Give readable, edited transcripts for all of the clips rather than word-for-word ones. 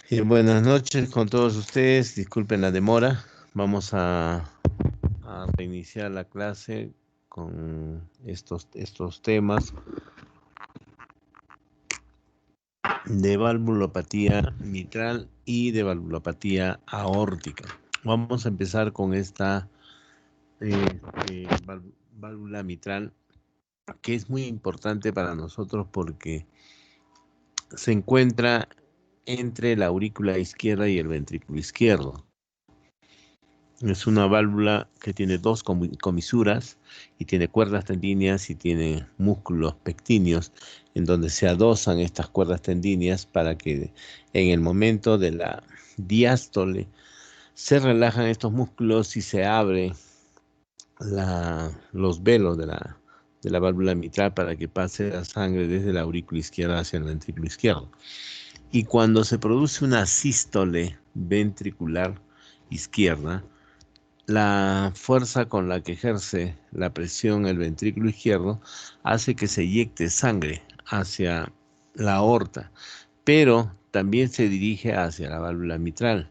Buenas noches con todos ustedes. Disculpen la demora. Vamos a reiniciar la clase con estos temas de valvulopatía mitral y de valvulopatía aórtica. Vamos a empezar con esta válvula mitral, que es muy importante para nosotros porque se encuentra entre la aurícula izquierda y el ventrículo izquierdo. Es una válvula que tiene dos comisuras y tiene cuerdas tendíneas y tiene músculos pectíneos en donde se adosan estas cuerdas tendíneas para que en el momento de la diástole se relajan estos músculos y se abre los velos de la válvula mitral para que pase la sangre desde la aurícula izquierda hacia el ventrículo izquierdo. Y cuando se produce una sístole ventricular izquierda, la fuerza con la que ejerce la presión el ventrículo izquierdo hace que se eyecte sangre hacia la aorta, pero también se dirige hacia la válvula mitral,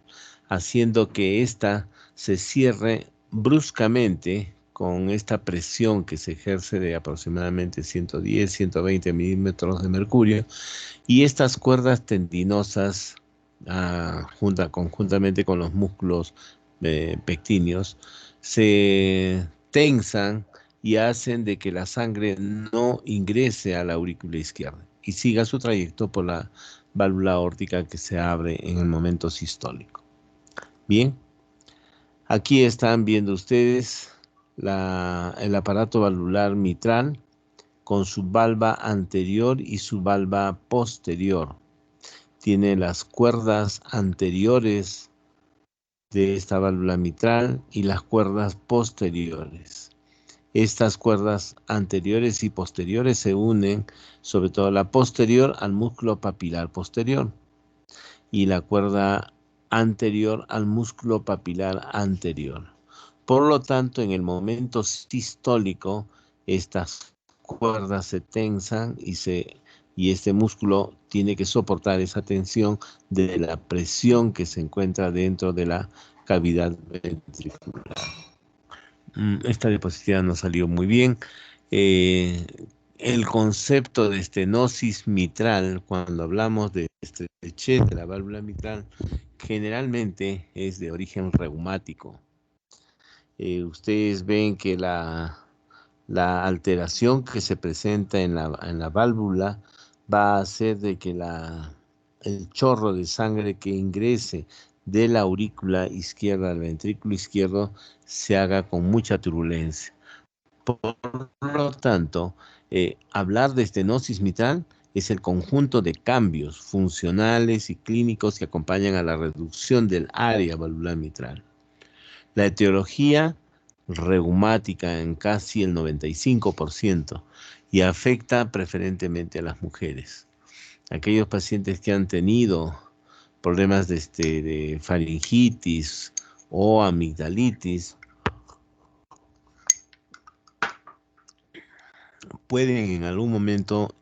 haciendo que ésta se cierre bruscamente con esta presión que se ejerce de aproximadamente 110, 120 milímetros de mercurio, y estas cuerdas tendinosas, conjuntamente con los músculos pectíneos, se tensan y hacen de que la sangre no ingrese a la aurícula izquierda y siga su trayecto por la válvula aórtica que se abre en el momento sistólico. Bien, aquí están viendo ustedes el aparato valvular mitral con su valva anterior y su valva posterior. Tiene las cuerdas anteriores de esta válvula mitral y las cuerdas posteriores. Estas cuerdas anteriores y posteriores se unen, sobre todo la posterior, al músculo papilar posterior y la cuerda anterior al músculo papilar anterior. Por lo tanto, en el momento sistólico, estas cuerdas se tensan y este músculo tiene que soportar esa tensión de la presión que se encuentra dentro de la cavidad ventricular. Esta diapositiva no salió muy bien. Eh, el concepto de estenosis mitral, cuando hablamos de estrechez de la válvula mitral, generalmente es de origen reumático. Ustedes ven que la alteración que se presenta en la válvula va a hacer de que el chorro de sangre que ingrese de la aurícula izquierda al ventrículo izquierdo se haga con mucha turbulencia. Por lo tanto, hablar de estenosis mitral es el conjunto de cambios funcionales y clínicos que acompañan a la reducción del área valvular mitral. La etiología reumática en casi el 95% y afecta preferentemente a las mujeres. Aquellos pacientes que han tenido problemas de faringitis o amigdalitis pueden en algún momento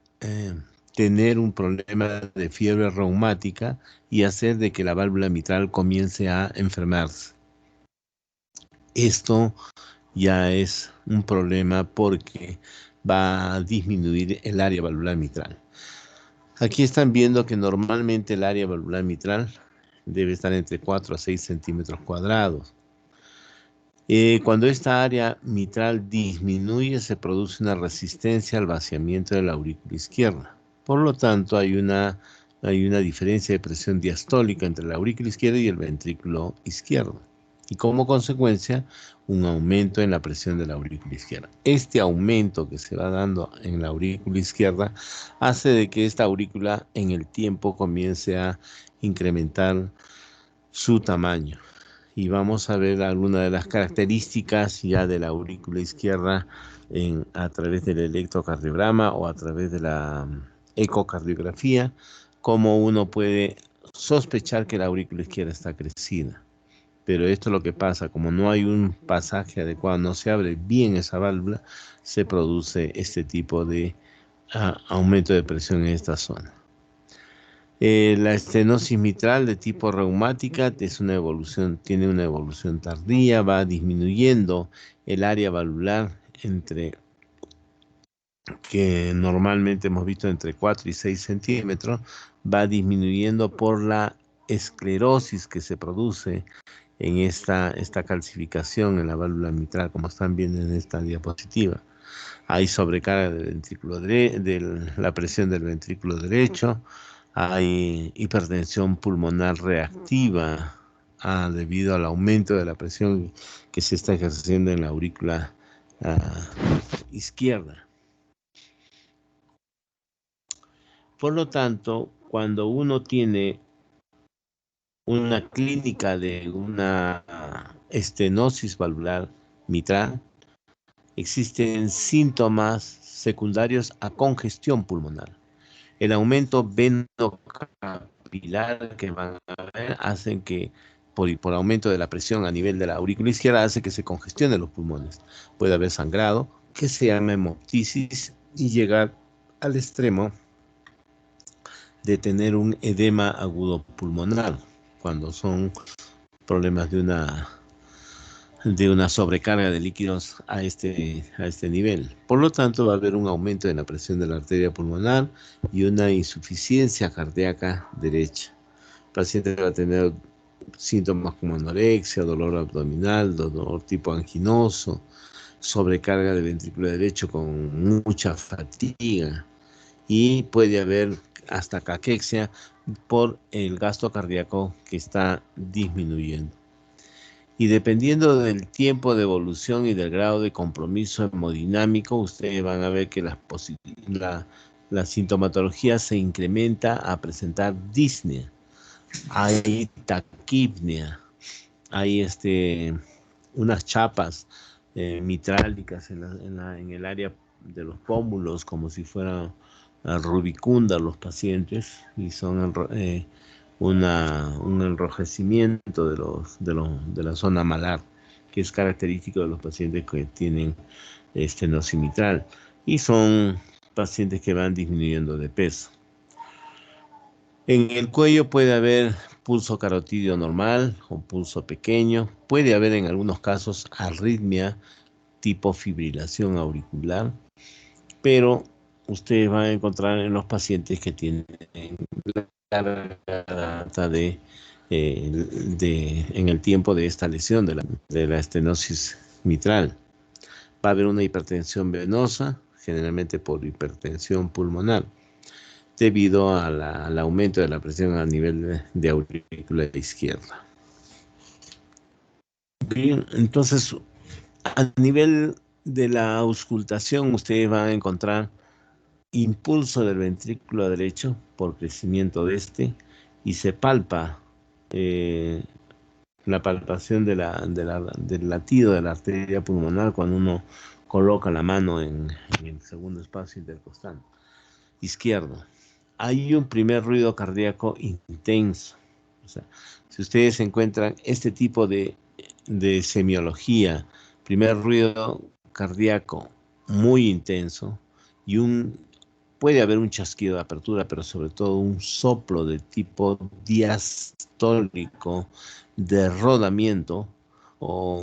tener un problema de fiebre reumática y hacer de que la válvula mitral comience a enfermarse. Esto ya es un problema porque va a disminuir el área valvular mitral. Aquí están viendo que normalmente el área valvular mitral debe estar entre 4 a 6 centímetros cuadrados. Cuando esta área mitral disminuye, se produce una resistencia al vaciamiento de la aurícula izquierda. Por lo tanto, hay una diferencia de presión diastólica entre la aurícula izquierda y el ventrículo izquierdo. Y como consecuencia, un aumento en la presión de la aurícula izquierda. Este aumento que se va dando en la aurícula izquierda hace de que esta aurícula en el tiempo comience a incrementar su tamaño. Y vamos a ver algunas de las características ya de la aurícula izquierda a través del electrocardiograma o a través de la ecocardiografía, cómo uno puede sospechar que la aurícula izquierda está crecida. Pero esto es lo que pasa, como no hay un pasaje adecuado, no se abre bien esa válvula, se produce este tipo de aumento de presión en esta zona. La estenosis mitral de tipo reumática es una evolución, tiene una evolución tardía, va disminuyendo el área valvular entre que normalmente hemos visto entre 4 y 6 centímetros, va disminuyendo por la esclerosis que se produce en esta calcificación en la válvula mitral, como están viendo en esta diapositiva. Hay sobrecarga del ventrículo de la presión del ventrículo derecho, hay hipertensión pulmonar reactiva debido al aumento de la presión que se está ejerciendo en la aurícula izquierda. Por lo tanto, cuando uno tiene una clínica de una estenosis valvular mitral, existen síntomas secundarios a congestión pulmonar. El aumento venocapilar que van a ver hacen que, por aumento de la presión a nivel de la aurícula izquierda, hace que se congestionen los pulmones. Puede haber sangrado, que se llama hemoptisis, y llegar al extremo de tener un edema agudo pulmonar, cuando son problemas de una sobrecarga de líquidos a este nivel. Por lo tanto, va a haber un aumento en la presión de la arteria pulmonar y una insuficiencia cardíaca derecha. El paciente va a tener síntomas como anorexia, dolor abdominal, dolor tipo anginoso, sobrecarga del ventrículo derecho con mucha fatiga, y puede haber hasta caquexia por el gasto cardíaco que está disminuyendo. Y dependiendo del tiempo de evolución y del grado de compromiso hemodinámico, ustedes van a ver que la sintomatología se incrementa a presentar disnea, hay taquipnea, hay unas chapas mitrálicas en el área de los pómulos, como si fueran rubicunda los pacientes, y son un enrojecimiento de la zona malar, que es característico de los pacientes que tienen estenosis mitral, y son pacientes que van disminuyendo de peso. En el cuello puede haber pulso carotídeo normal o pulso pequeño. Puede haber en algunos casos arritmia tipo fibrilación auricular, pero ustedes van a encontrar en los pacientes que tienen larga data en el tiempo de esta lesión de la estenosis mitral. Va a haber una hipertensión venosa, generalmente por hipertensión pulmonar, debido al aumento de la presión a nivel de aurícula izquierda. Bien, entonces, a nivel de la auscultación, ustedes van a encontrar impulso del ventrículo derecho por crecimiento de y se palpa eh, la palpación del latido de la arteria pulmonar cuando uno coloca la mano en el segundo espacio intercostal izquierdo. Hay un primer ruido cardíaco intenso. O sea, si ustedes encuentran este tipo de semiología, primer ruido cardíaco muy intenso y puede haber un chasquido de apertura, pero sobre todo un soplo de tipo diastólico de rodamiento o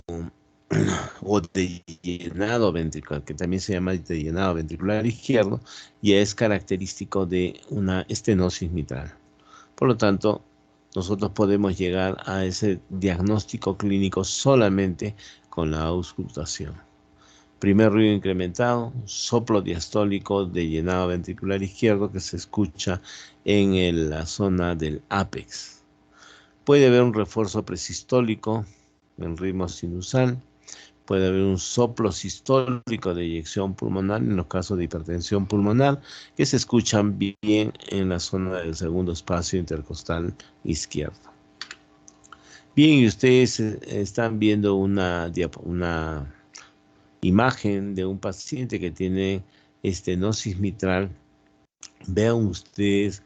o de llenado ventricular, que también se llama de llenado ventricular izquierdo, y es característico de una estenosis mitral. Por lo tanto, nosotros podemos llegar a ese diagnóstico clínico solamente con la auscultación. Primer ruido incrementado, soplo diastólico de llenado ventricular izquierdo que se escucha en la zona del ápex. Puede haber un refuerzo presistólico en ritmo sinusal. Puede haber un soplo sistólico de eyección pulmonar en los casos de hipertensión pulmonar que se escuchan bien en la zona del segundo espacio intercostal izquierdo. Bien, y ustedes están viendo una imagen de un paciente que tiene estenosis mitral. Vean ustedes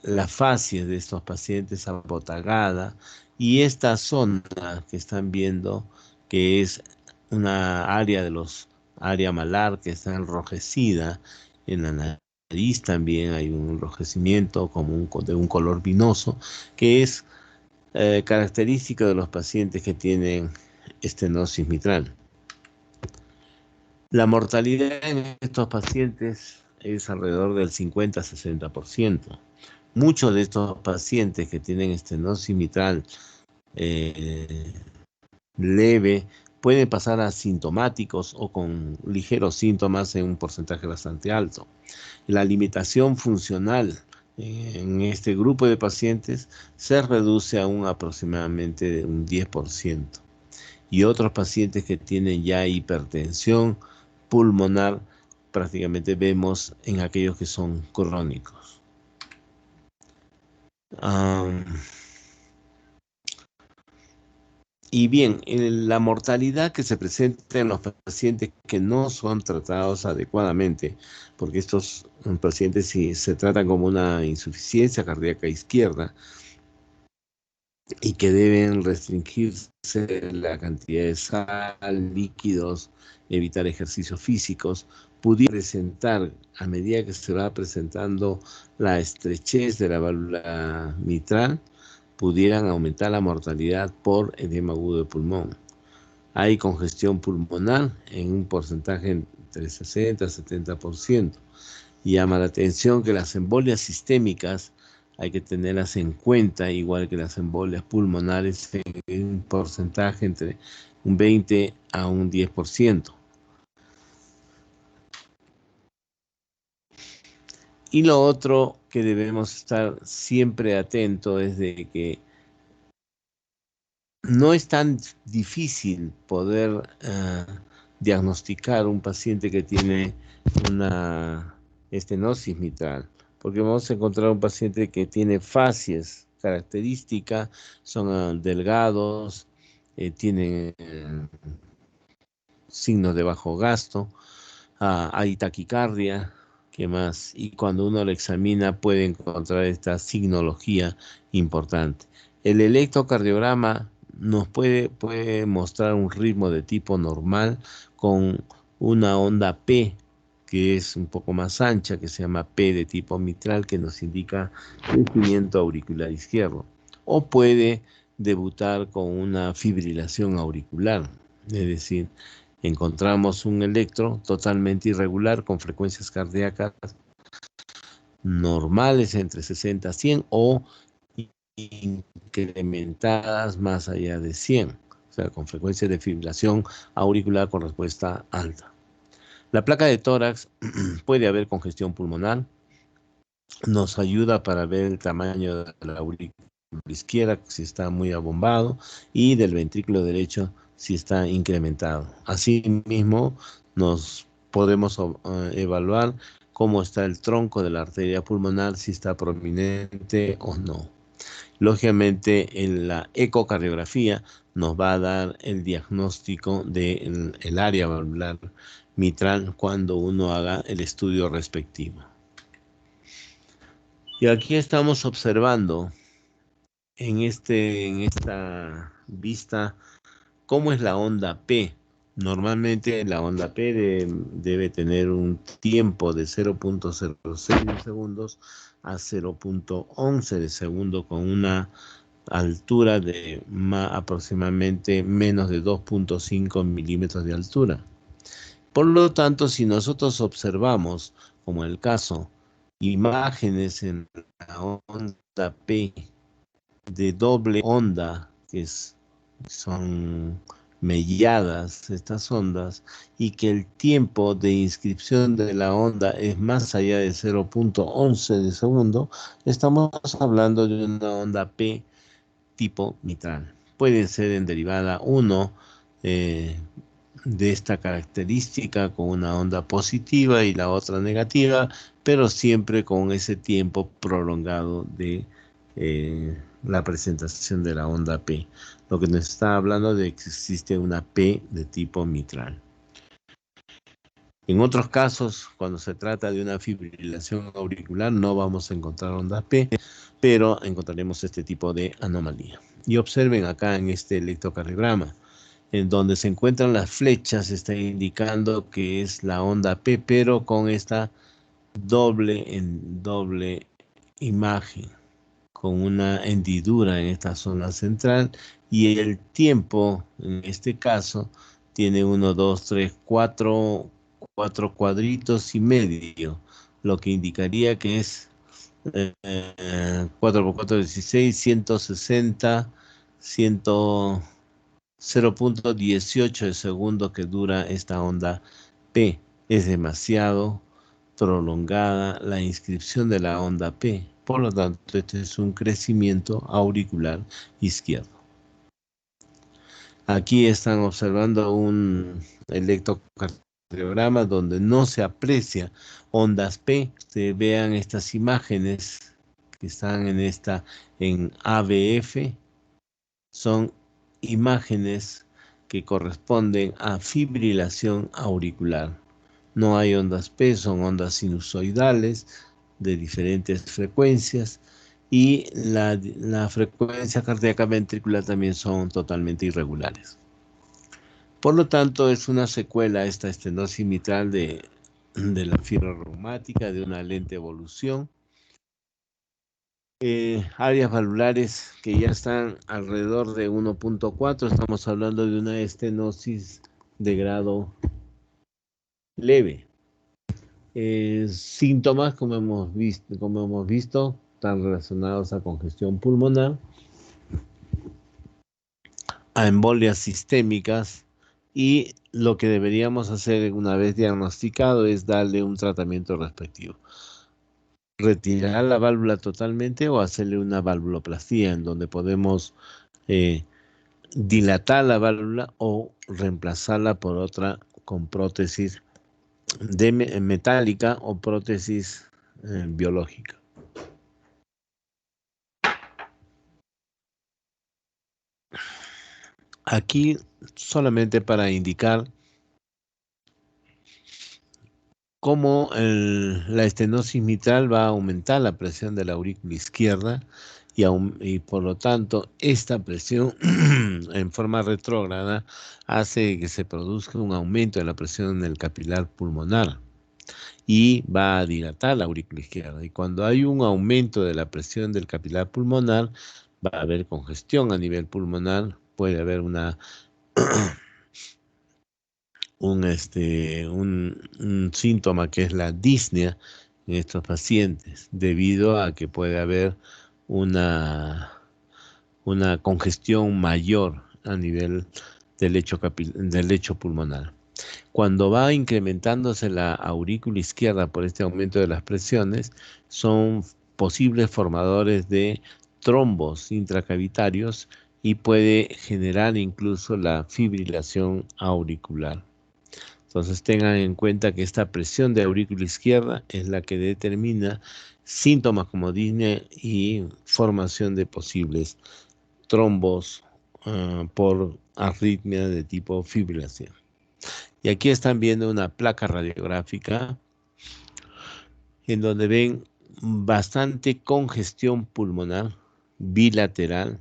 la fascia de estos pacientes abotagada, y esta zona que están viendo, que es una área área malar que está enrojecida en la nariz también hay un enrojecimiento de un color vinoso, que es característico de los pacientes que tienen estenosis mitral. La mortalidad en estos pacientes es alrededor del 50-60%. Muchos de estos pacientes que tienen estenosis mitral eh, leve pueden pasar asintomáticos o con ligeros síntomas en un porcentaje bastante alto. La limitación funcional en este grupo de pacientes se reduce a aproximadamente de un 10%. Y otros pacientes que tienen ya hipertensión pulmonar prácticamente vemos en aquellos que son crónicos. Y bien, la mortalidad que se presenta en los pacientes que no son tratados adecuadamente, porque estos pacientes si se tratan como una insuficiencia cardíaca izquierda y que deben restringirse la cantidad de sal, líquidos, evitar ejercicios físicos, pudiera presentar, a medida que se va presentando la estrechez de la válvula mitral, pudieran aumentar la mortalidad por edema agudo de pulmón. Hay congestión pulmonar en un porcentaje entre 60 y 70%. Llama la atención que las embolias sistémicas hay que tenerlas en cuenta, igual que las embolias pulmonares, en un porcentaje entre un 20 a un 10%. Y lo otro que debemos estar siempre atentos es de que no es tan difícil poder diagnosticar un paciente que tiene una estenosis mitral, porque vamos a encontrar un paciente que tiene facies características, son delgados, tienen signos de bajo gasto, hay taquicardia, ¿qué más? Y cuando uno lo examina puede encontrar esta signología importante. El electrocardiograma nos puede mostrar un ritmo de tipo normal con una onda P, que es un poco más ancha, que se llama P de tipo mitral, que nos indica crecimiento auricular izquierdo. O puede debutar con una fibrilación auricular, es decir, encontramos un electro totalmente irregular con frecuencias cardíacas normales entre 60 a 100 o incrementadas más allá de 100, o sea, con frecuencia de fibrilación auricular con respuesta alta. La placa de tórax puede haber congestión pulmonar, nos ayuda para ver el tamaño de la aurícula izquierda si está muy abombado y del ventrículo derecho si está incrementado. Asimismo, nos podemos evaluar cómo está el tronco de la arteria pulmonar, si está prominente o no. Lógicamente, en la ecocardiografía nos va a dar el diagnóstico del área valvular mitral cuando uno haga el estudio respectivo. Y aquí estamos observando en esta vista cómo es la onda P. Normalmente la onda P debe tener un tiempo de 0.06 de segundos a 0.11 de segundo con una altura de aproximadamente menos de 2.5 milímetros de altura. Por lo tanto, si nosotros observamos, como en el caso, imágenes en la onda P de doble onda, que son melladas estas ondas, y que el tiempo de inscripción de la onda es más allá de 0.11 de segundo, estamos hablando de una onda P tipo mitral. Puede ser en derivada 1 de esta característica con una onda positiva y la otra negativa, pero siempre con ese tiempo prolongado de la presentación de la onda P. Lo que nos está hablando de que existe una P de tipo mitral. En otros casos, cuando se trata de una fibrilación auricular, no vamos a encontrar onda P, pero encontraremos este tipo de anomalía. Y observen acá en este electrocardiograma, en donde se encuentran las flechas, está indicando que es la onda P, pero con esta en doble imagen, con una hendidura en esta zona central, y el tiempo, en este caso, tiene 1, 2, 3, 4 cuadritos y medio, lo que indicaría que es 4 por 4, 16, 160, 100, 0.18 de segundo que dura esta onda P. Es demasiado prolongada la inscripción de la onda P. Por lo tanto, este es un crecimiento auricular izquierdo. Aquí están observando un electrocardiograma donde no se aprecia ondas P. Ustedes vean estas imágenes que están en ABF. Son imágenes que corresponden a fibrilación auricular. No hay ondas P, son ondas sinusoidales de diferentes frecuencias, y la frecuencia cardíaca ventricular también son totalmente irregulares. Por lo tanto, es una secuela esta estenosis mitral de la fibra reumática, de una lenta evolución. Áreas valvulares que ya están alrededor de 1.4, estamos hablando de una estenosis de grado leve. Síntomas, como hemos visto, están relacionados a congestión pulmonar, a embolias sistémicas, y lo que deberíamos hacer una vez diagnosticado es darle un tratamiento respectivo. Retirar la válvula totalmente o hacerle una valvuloplastía, en donde podemos dilatar la válvula o reemplazarla por otra con prótesis metálica o prótesis biológica. Aquí solamente para indicar cómo la estenosis mitral va a aumentar la presión de la aurícula izquierda, y por lo tanto esta presión en forma retrógrada hace que se produzca un aumento de la presión en el capilar pulmonar y va a dilatar la aurícula izquierda. Y cuando hay un aumento de la presión del capilar pulmonar, va a haber congestión a nivel pulmonar, puede haber un síntoma que es la disnea en estos pacientes, debido a que puede haber una congestión mayor a nivel del lecho pulmonar. Cuando va incrementándose la aurícula izquierda por este aumento de las presiones, son posibles formadores de trombos intracavitarios y puede generar incluso la fibrilación auricular. Entonces tengan en cuenta que esta presión de aurícula izquierda es la que determina síntomas como disnea y formación de posibles trombos por arritmia de tipo fibrilación. Y aquí están viendo una placa radiográfica en donde ven bastante congestión pulmonar bilateral,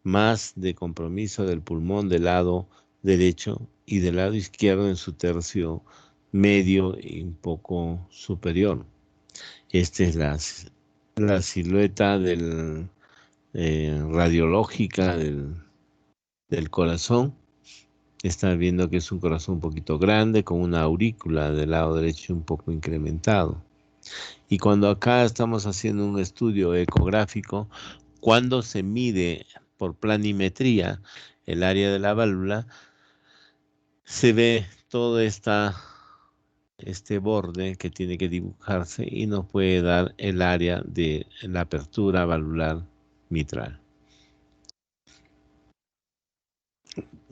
más de compromiso del pulmón del lado derecho y del lado izquierdo en su tercio medio y un poco superior. Esta es la silueta radiológica del corazón. Está viendo que es un corazón un poquito grande, con una aurícula del lado derecho un poco incrementado. Y cuando acá estamos haciendo un estudio ecográfico, cuando se mide por planimetría el área de la válvula, se ve todo este borde que tiene que dibujarse y nos puede dar el área de la apertura valvular mitral.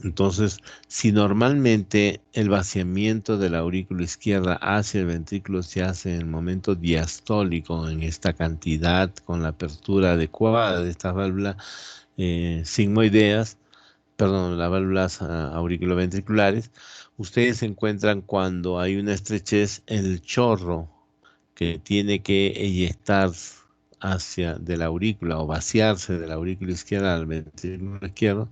Entonces, si normalmente el vaciamiento de la aurícula izquierda hacia el ventrículo se hace en el momento diastólico, en esta cantidad, con la apertura adecuada de estas válvulas sigmoideas, perdón, las válvulas auriculoventriculares, ustedes encuentran cuando hay una estrechez, el chorro que tiene que eyectar de la aurícula o vaciarse de la aurícula izquierda al ventrículo izquierdo,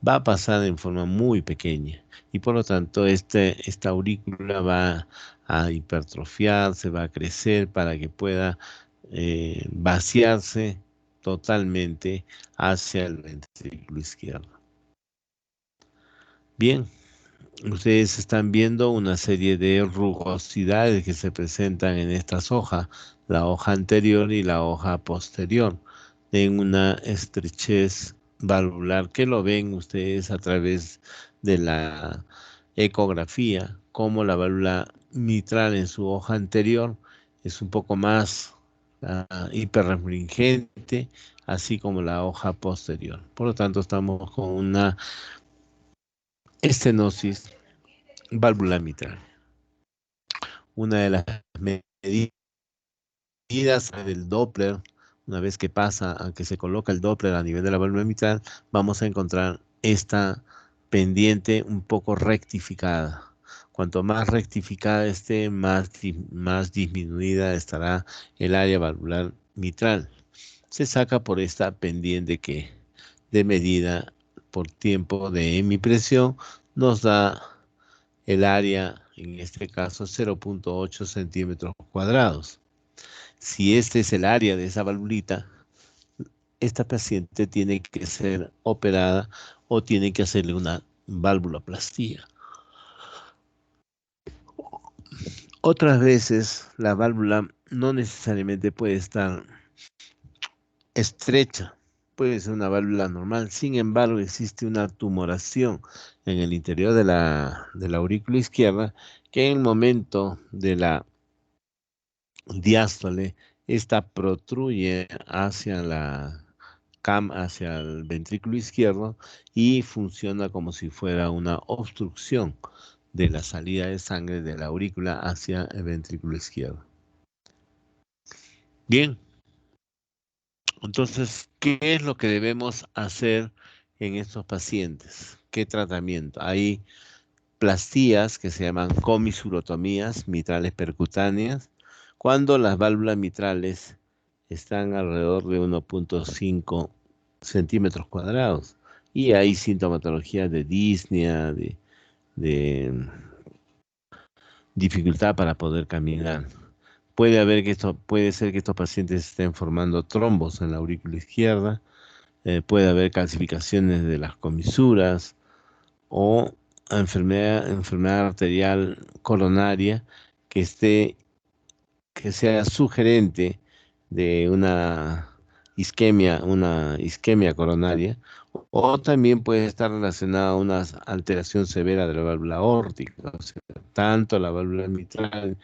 va a pasar en forma muy pequeña, y por lo tanto esta aurícula va a hipertrofiarse, va a crecer para que pueda vaciarse totalmente hacia el ventrículo izquierdo. Bien, ustedes están viendo una serie de rugosidades que se presentan en estas hojas, la hoja anterior y la hoja posterior, en una estrechez valvular que lo ven ustedes a través de la ecografía, como la válvula mitral en su hoja anterior es un poco más hiperrestringente, así como la hoja posterior. Por lo tanto, estamos con una estenosis válvula mitral. Una de las medidas del Doppler, una vez que pasa a que se coloca el Doppler a nivel de la válvula mitral, vamos a encontrar esta pendiente un poco rectificada. Cuanto más rectificada esté, más disminuida estará el área valvular mitral. Se saca por esta pendiente que de medida por tiempo de hemipresión nos da el área, en este caso 0.8 centímetros cuadrados. Si este es el área de esa valvulita, esta paciente tiene que ser operada o tiene que hacerle una válvuloplastía. Otras veces la válvula no necesariamente puede estar estrecha, puede ser una válvula normal. Sin embargo, existe una tumoración en el interior de la aurícula izquierda que en el momento de la diástole, esta protruye hacia hacia el ventrículo izquierdo y funciona como si fuera una obstrucción de la salida de sangre de la aurícula hacia el ventrículo izquierdo. Bien, entonces, ¿qué es lo que debemos hacer en estos pacientes? ¿Qué tratamiento? Hay plastías que se llaman comisurotomías mitrales percutáneas, cuando las válvulas mitrales están alrededor de 1.5 centímetros cuadrados. Y hay sintomatología de disnea, de dificultad para poder caminar. Puede ser que estos pacientes estén formando trombos en la aurícula izquierda, puede haber calcificaciones de las comisuras o enfermedad arterial coronaria que sea sugerente de una isquemia coronaria, o también puede estar relacionada a una alteración severa de la válvula aórtica. O sea, tanto la válvula mitral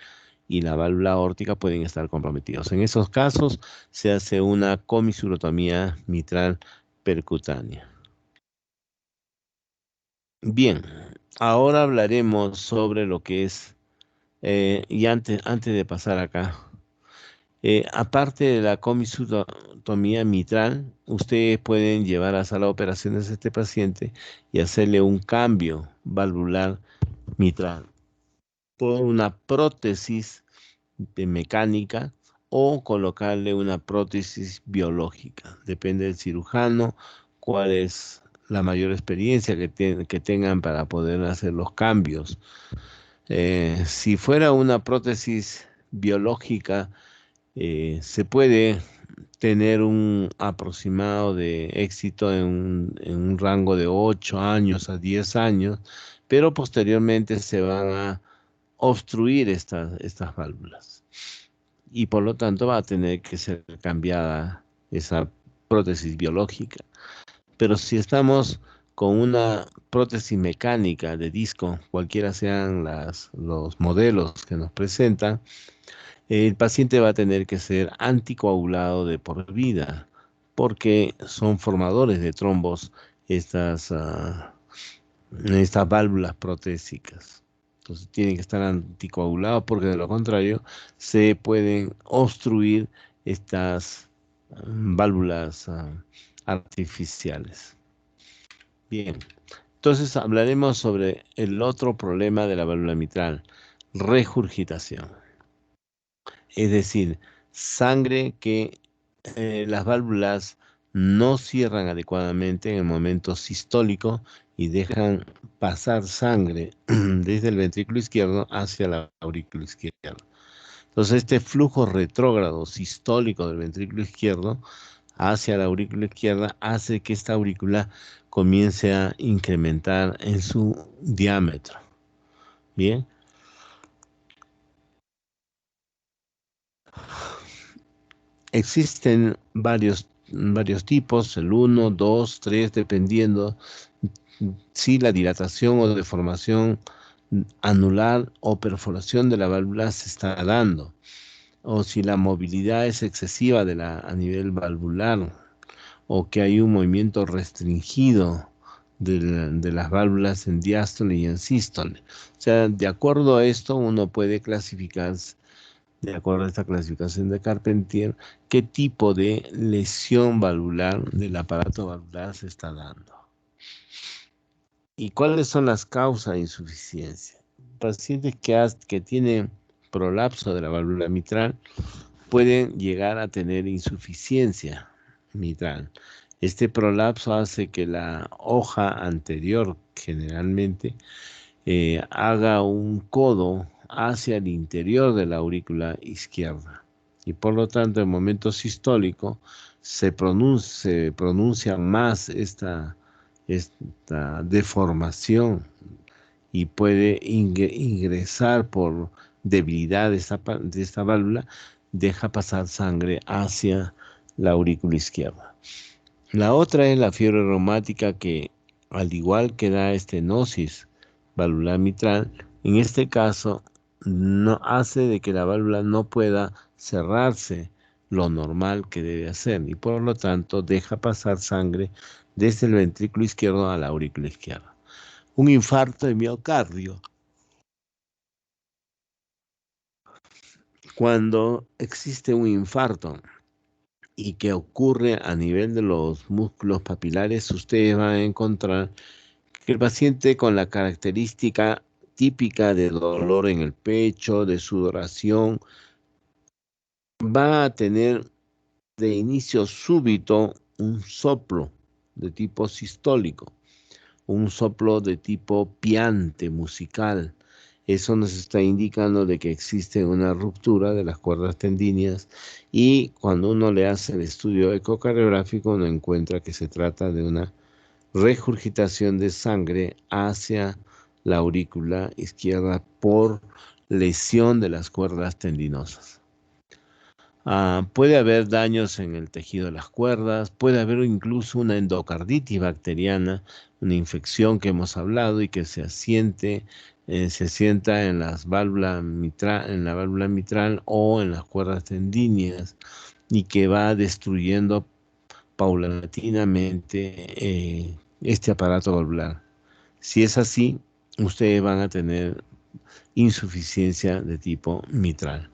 y la válvula aórtica pueden estar comprometidos. En esos casos se hace una comisurotomía mitral percutánea. Bien, ahora hablaremos sobre lo que es, y antes de pasar acá, aparte de la comisurotomía mitral, ustedes pueden llevar a sala de operaciones a este paciente y hacerle un cambio valvular mitral por una prótesis mecánica o colocarle una prótesis biológica. Depende del cirujano, cuál es la mayor experiencia que tengan para poder hacer los cambios. Si fuera una prótesis biológica, se puede tener un aproximado de éxito en un rango de 8 años a 10 años, pero posteriormente se van a obstruir estas válvulas y por lo tanto va a tener que ser cambiada esa prótesis biológica. Pero si estamos con una prótesis mecánica de disco, cualquiera sean los modelos que nos presentan, el paciente va a tener que ser anticoagulado de por vida, porque son formadores de trombos estas válvulas protésicas. Entonces tienen que estar anticoagulados porque de lo contrario se pueden obstruir estas válvulas artificiales. Bien, entonces hablaremos sobre el otro problema de la válvula mitral, regurgitación. Es decir, sangre que las válvulas no cierran adecuadamente en el momento sistólico y dejan pasar sangre desde el ventrículo izquierdo hacia la aurícula izquierda. Entonces, este flujo retrógrado sistólico del ventrículo izquierdo hacia la aurícula izquierda hace que esta aurícula comience a incrementar en su diámetro. Bien. Existen varios tipos, el 1, 2, 3, dependiendo si la dilatación o deformación anular o perforación de la válvula se está dando, o si la movilidad es excesiva a nivel valvular, o que hay un movimiento restringido de las válvulas en diástole y en sístole. O sea, de acuerdo a esto, uno puede clasificar, de acuerdo a esta clasificación de Carpentier, qué tipo de lesión valvular del aparato valvular se está dando. ¿Y cuáles son las causas de insuficiencia? Pacientes que tienen prolapso de la válvula mitral pueden llegar a tener insuficiencia mitral. Este prolapso hace que la hoja anterior generalmente haga un codo hacia el interior de la aurícula izquierda. Y por lo tanto, en el momento sistólico se pronuncia más esta deformación y puede ingresar por debilidad de esta válvula, deja pasar sangre hacia la aurícula izquierda. La otra es la fiebre reumática que, al igual que da estenosis valvular mitral, en este caso no hace de que la válvula no pueda cerrarse lo normal que debe hacer y por lo tanto deja pasar sangre desde el ventrículo izquierdo a la aurícula izquierda. Un infarto de miocardio. Cuando existe un infarto y que ocurre a nivel de los músculos papilares, ustedes van a encontrar que el paciente con la característica típica de dolor en el pecho, de sudoración, va a tener de inicio súbito un soplo de tipo sistólico, un soplo de tipo piante musical. Eso nos está indicando de que existe una ruptura de las cuerdas tendíneas y cuando uno le hace el estudio ecocardiográfico uno encuentra que se trata de una regurgitación de sangre hacia la aurícula izquierda por lesión de las cuerdas tendinosas. Puede haber daños en el tejido de las cuerdas, puede haber incluso una endocarditis bacteriana, una infección que hemos hablado y que se asienta en las válvulas en la válvula mitral o en las cuerdas tendíneas y que va destruyendo paulatinamente este aparato valvular. Si es así, ustedes van a tener insuficiencia de tipo mitral.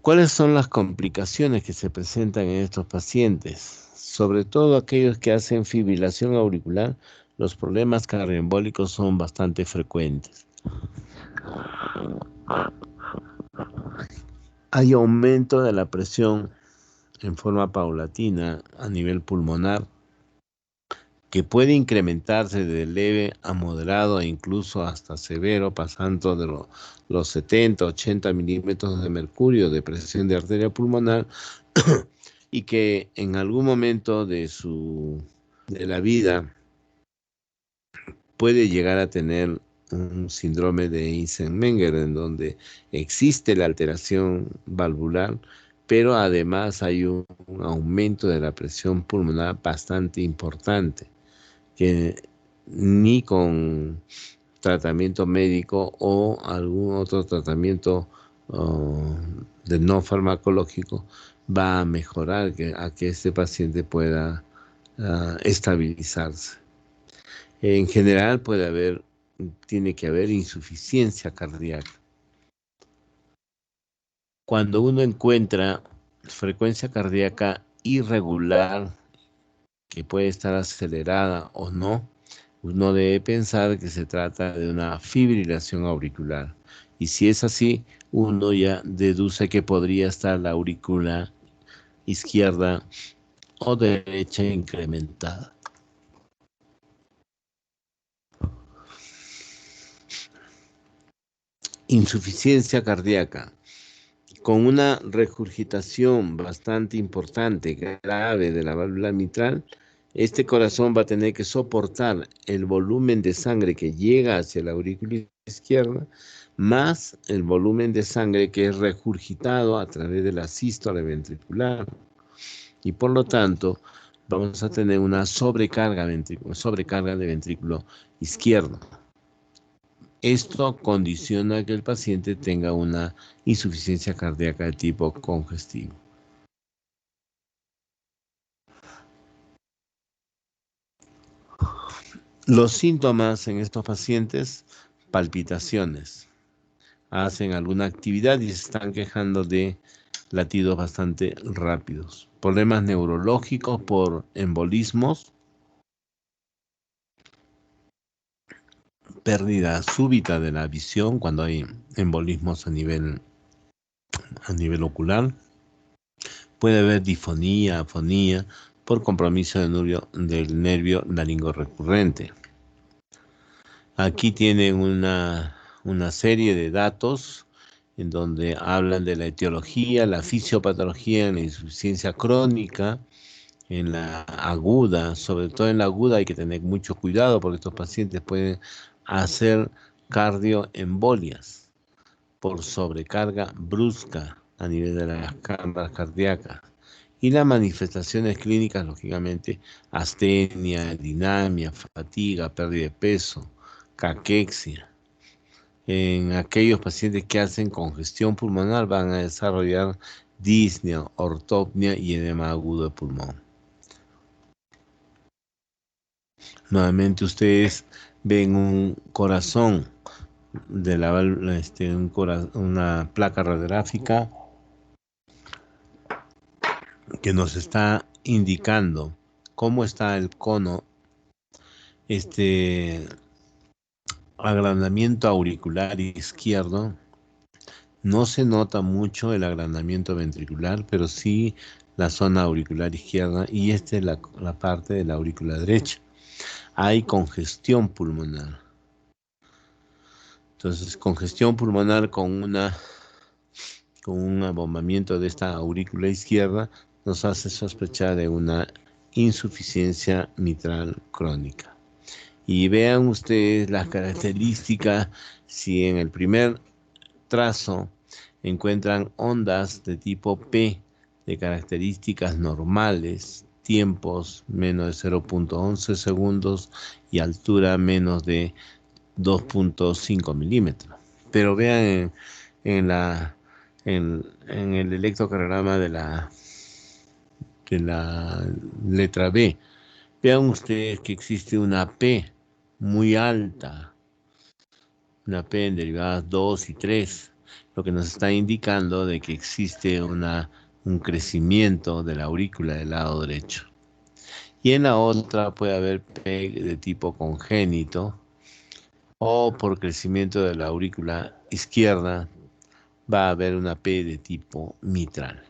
¿Cuáles son las complicaciones que se presentan en estos pacientes? Sobre todo aquellos que hacen fibrilación auricular, los problemas cardioembólicos son bastante frecuentes. Hay aumento de la presión en forma paulatina a nivel pulmonar, que puede incrementarse de leve a moderado e incluso hasta severo, pasando de los 70, 80 milímetros de mercurio de presión de arteria pulmonar, y que en algún momento de la vida puede llegar a tener un síndrome de Eisenmenger, en donde existe la alteración valvular, pero además hay un aumento de la presión pulmonar bastante importante, que ni con tratamiento médico o algún otro tratamiento de no farmacológico va a mejorar a que este paciente pueda estabilizarse. En general tiene que haber insuficiencia cardíaca. Cuando uno encuentra frecuencia cardíaca irregular, que puede estar acelerada o no, uno debe pensar que se trata de una fibrilación auricular. Y si es así, uno ya deduce que podría estar la aurícula izquierda o derecha incrementada. Insuficiencia cardíaca. Con una regurgitación bastante importante, grave de la válvula mitral, este corazón va a tener que soportar el volumen de sangre que llega hacia la aurícula izquierda, más el volumen de sangre que es regurgitado a través de la sístole ventricular. Y por lo tanto, vamos a tener una sobrecarga de ventrículo izquierdo. Esto condiciona que el paciente tenga una insuficiencia cardíaca de tipo congestivo. Los síntomas en estos pacientes: palpitaciones, hacen alguna actividad y se están quejando de latidos bastante rápidos, problemas neurológicos por embolismos, pérdida súbita de la visión cuando hay embolismos a nivel ocular. Puede haber difonía, afonía por compromiso del nervio laringo recurrente. Aquí tienen una serie de datos en donde hablan de la etiología, la fisiopatología en la insuficiencia crónica, en la aguda. Sobre todo en la aguda hay que tener mucho cuidado porque estos pacientes pueden hacer cardioembolias por sobrecarga brusca a nivel de las cámaras cardíacas. Y las manifestaciones clínicas, lógicamente, astenia, dinamia, fatiga, pérdida de peso, caquexia. En aquellos pacientes que hacen congestión pulmonar van a desarrollar disnea, ortopnia y edema agudo de pulmón. Nuevamente ustedes ven un corazón de la válvula, una placa radiográfica que nos está indicando cómo está el cono, agrandamiento auricular izquierdo. No se nota mucho el agrandamiento ventricular, pero sí la zona auricular izquierda, y esta es la parte de la aurícula derecha. Hay congestión pulmonar. Entonces, congestión pulmonar con un abombamiento de esta aurícula izquierda nos hace sospechar de una insuficiencia mitral crónica. Y vean ustedes las características. Si en el primer trazo encuentran ondas de tipo P de características normales, tiempos menos de 0.11 segundos y altura menos de 2.5 milímetros. Pero vean en el electrocardiograma de la letra B, vean ustedes que existe una P muy alta, una P en derivadas 2 y 3, lo que nos está indicando de que existe un crecimiento de la aurícula del lado derecho. Y en la otra puede haber P de tipo congénito, o por crecimiento de la aurícula izquierda va a haber una P de tipo mitral.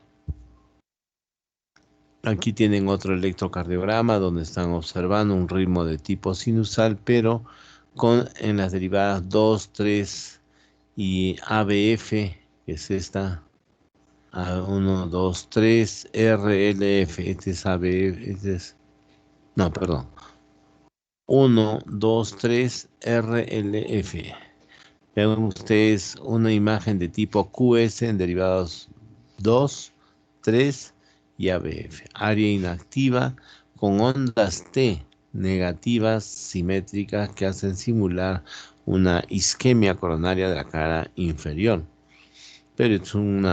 Aquí tienen otro electrocardiograma donde están observando un ritmo de tipo sinusal, pero en las derivadas 2, 3 y ABF, que es esta, A1, 2, 3, RLF, este es ABF, no, perdón, 1, 2, 3, RLF. Vean ustedes una imagen de tipo QS en derivados 2, 3 y ABF. Área inactiva con ondas T negativas simétricas que hacen simular una isquemia coronaria de la cara inferior. Pero es un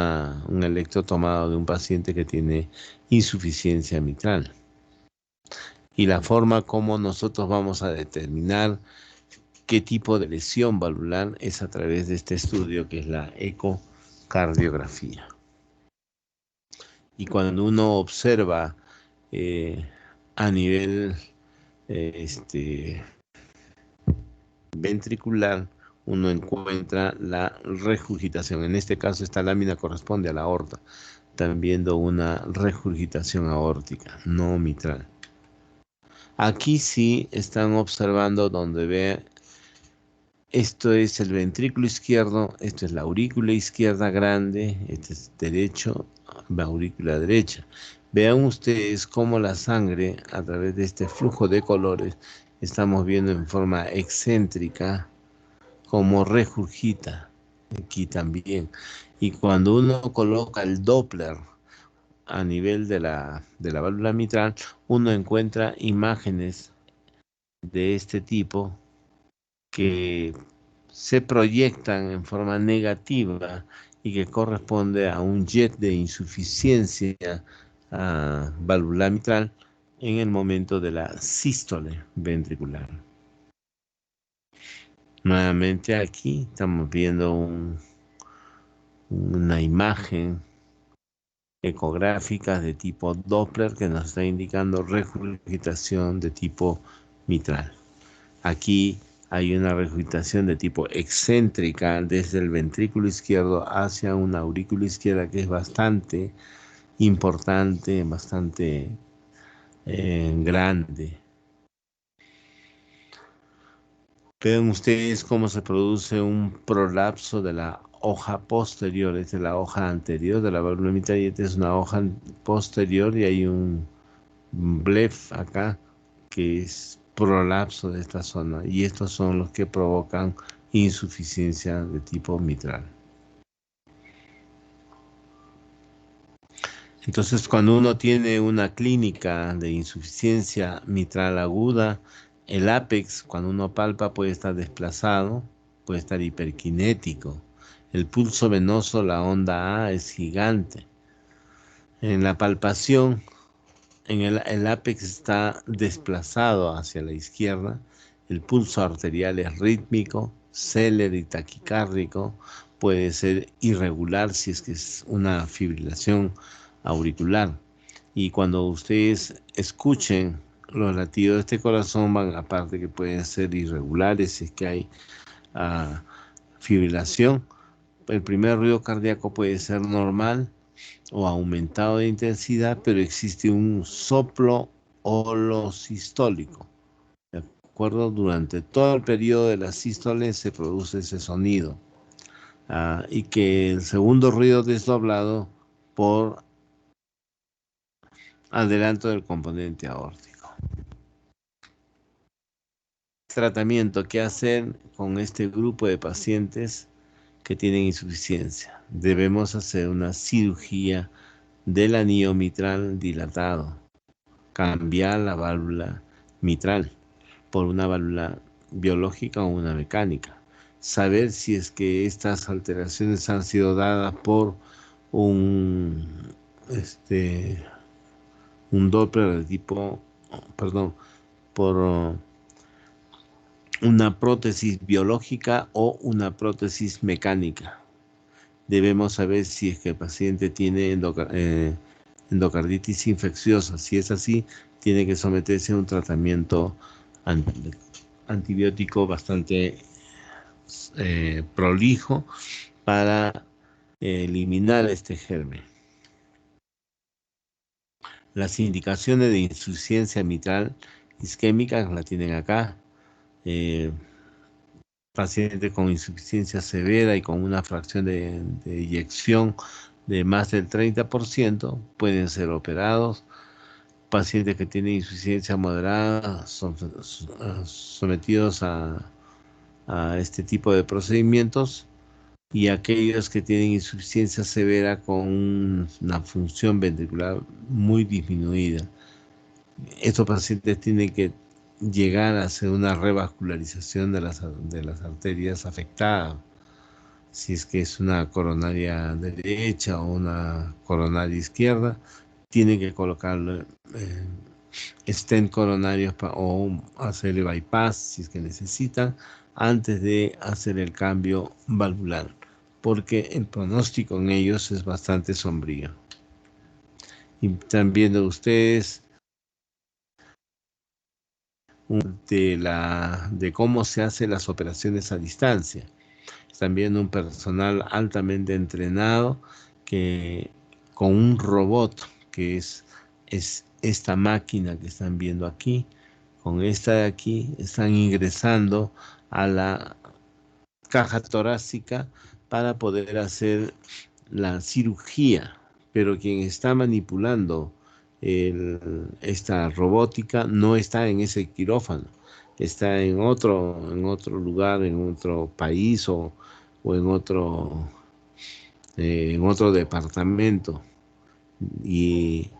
electro tomado de un paciente que tiene insuficiencia mitral. Y la forma como nosotros vamos a determinar qué tipo de lesión valvular es a través de este estudio que es la ecocardiografía. Y cuando uno observa a nivel ventricular, uno encuentra la regurgitación. En este caso esta lámina corresponde a la aorta. están viendo una regurgitación aórtica, no mitral. Aquí sí están observando donde ve, esto es el ventrículo izquierdo, esto es la aurícula izquierda grande, este es derecho, la aurícula derecha. Vean ustedes cómo la sangre, a través de este flujo de colores, estamos viendo en forma excéntrica cómo regurgita aquí también. Y cuando uno coloca el Doppler a nivel de la válvula mitral, uno encuentra imágenes de este tipo que se proyectan en forma negativa y que corresponde a un jet de insuficiencia valvular mitral en el momento de la sístole ventricular. Nuevamente aquí estamos viendo una imagen ecográfica de tipo Doppler que nos está indicando regurgitación de tipo mitral. Aquí hay una regurgitación de tipo excéntrica desde el ventrículo izquierdo hacia una aurícula izquierda que es bastante importante, bastante grande. Ven ustedes cómo se produce un prolapso de la hoja posterior. Esta es la hoja anterior de la válvula mitral y esta es una hoja posterior y hay un blef acá que es prolapso de esta zona y estos son los que provocan insuficiencia de tipo mitral. Entonces, cuando uno tiene una clínica de insuficiencia mitral aguda, el ápex, cuando uno palpa, puede estar desplazado, puede estar hiperkinético. El pulso venoso, la onda A, es gigante. En la palpación, el ápex está desplazado hacia la izquierda, el pulso arterial es rítmico, célere y taquicárdico, puede ser irregular si es que es una fibrilación auricular. Y cuando ustedes escuchen los latidos de este corazón, van aparte que pueden ser irregulares si es que hay fibrilación. El primer ruido cardíaco puede ser normal o aumentado de intensidad, pero existe un soplo holosistólico. ¿De acuerdo? Durante todo el periodo de la sístole se produce ese sonido. Y que el segundo ruido desdoblado por adelanto del componente aórtico. Tratamiento que hacer con este grupo de pacientes que tienen insuficiencia. Debemos hacer una cirugía del anillo mitral dilatado, cambiar la válvula mitral por una válvula biológica o una mecánica, saber si es que estas alteraciones han sido dadas por un Doppler de tipo, perdón, por una prótesis biológica o una prótesis mecánica. Debemos saber si es que el paciente tiene endocarditis infecciosa. Si es así, tiene que someterse a un tratamiento antibiótico bastante prolijo para eliminar este germen. Las indicaciones de insuficiencia mitral isquémica la tienen acá. Pacientes con insuficiencia severa y con una fracción de eyección de más del 30% pueden ser operados. Pacientes que tienen insuficiencia moderada son sometidos a este tipo de procedimientos, y aquellos que tienen insuficiencia severa con una función ventricular muy disminuida. Estos pacientes tienen que llegar a hacer una revascularización de las arterias afectadas, si es que es una coronaria derecha o una coronaria izquierda, tienen que colocarle stent coronarios o hacerle bypass si es que necesitan antes de hacer el cambio valvular, porque el pronóstico en ellos es bastante sombrío. Y están viendo ustedes de cómo se hacen las operaciones a distancia. Están viendo un personal altamente entrenado que con un robot que es esta máquina que están viendo aquí. Con esta de aquí están ingresando a la caja torácica para poder hacer la cirugía, pero quien está manipulando esta robótica no está en ese quirófano, está en otro lugar, en otro país o en otro departamento. Y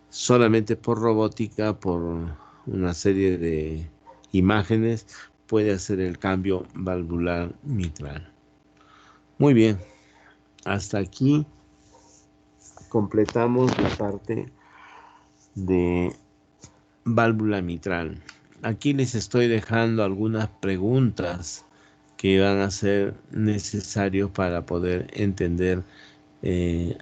solamente por robótica, por una serie de imágenes, puede hacer el cambio valvular mitral. Muy bien, hasta aquí completamos la parte de válvula mitral. Aquí les estoy dejando algunas preguntas que van a ser necesarios para poder entender eh,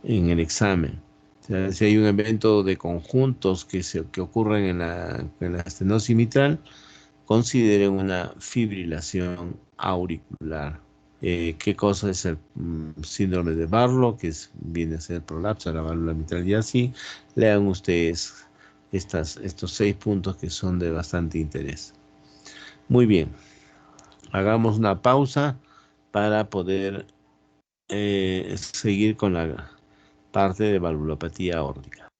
en el examen. O sea, si hay un evento de conjuntos que ocurren en la estenosis mitral, consideren una fibrilación auricular. ¿Qué cosa es el síndrome de Barlow? Viene a ser el prolapso de la válvula mitral y así. Lean ustedes estos 6 puntos que son de bastante interés. Muy bien, hagamos una pausa para poder seguir con la parte de valvulopatía aórtica.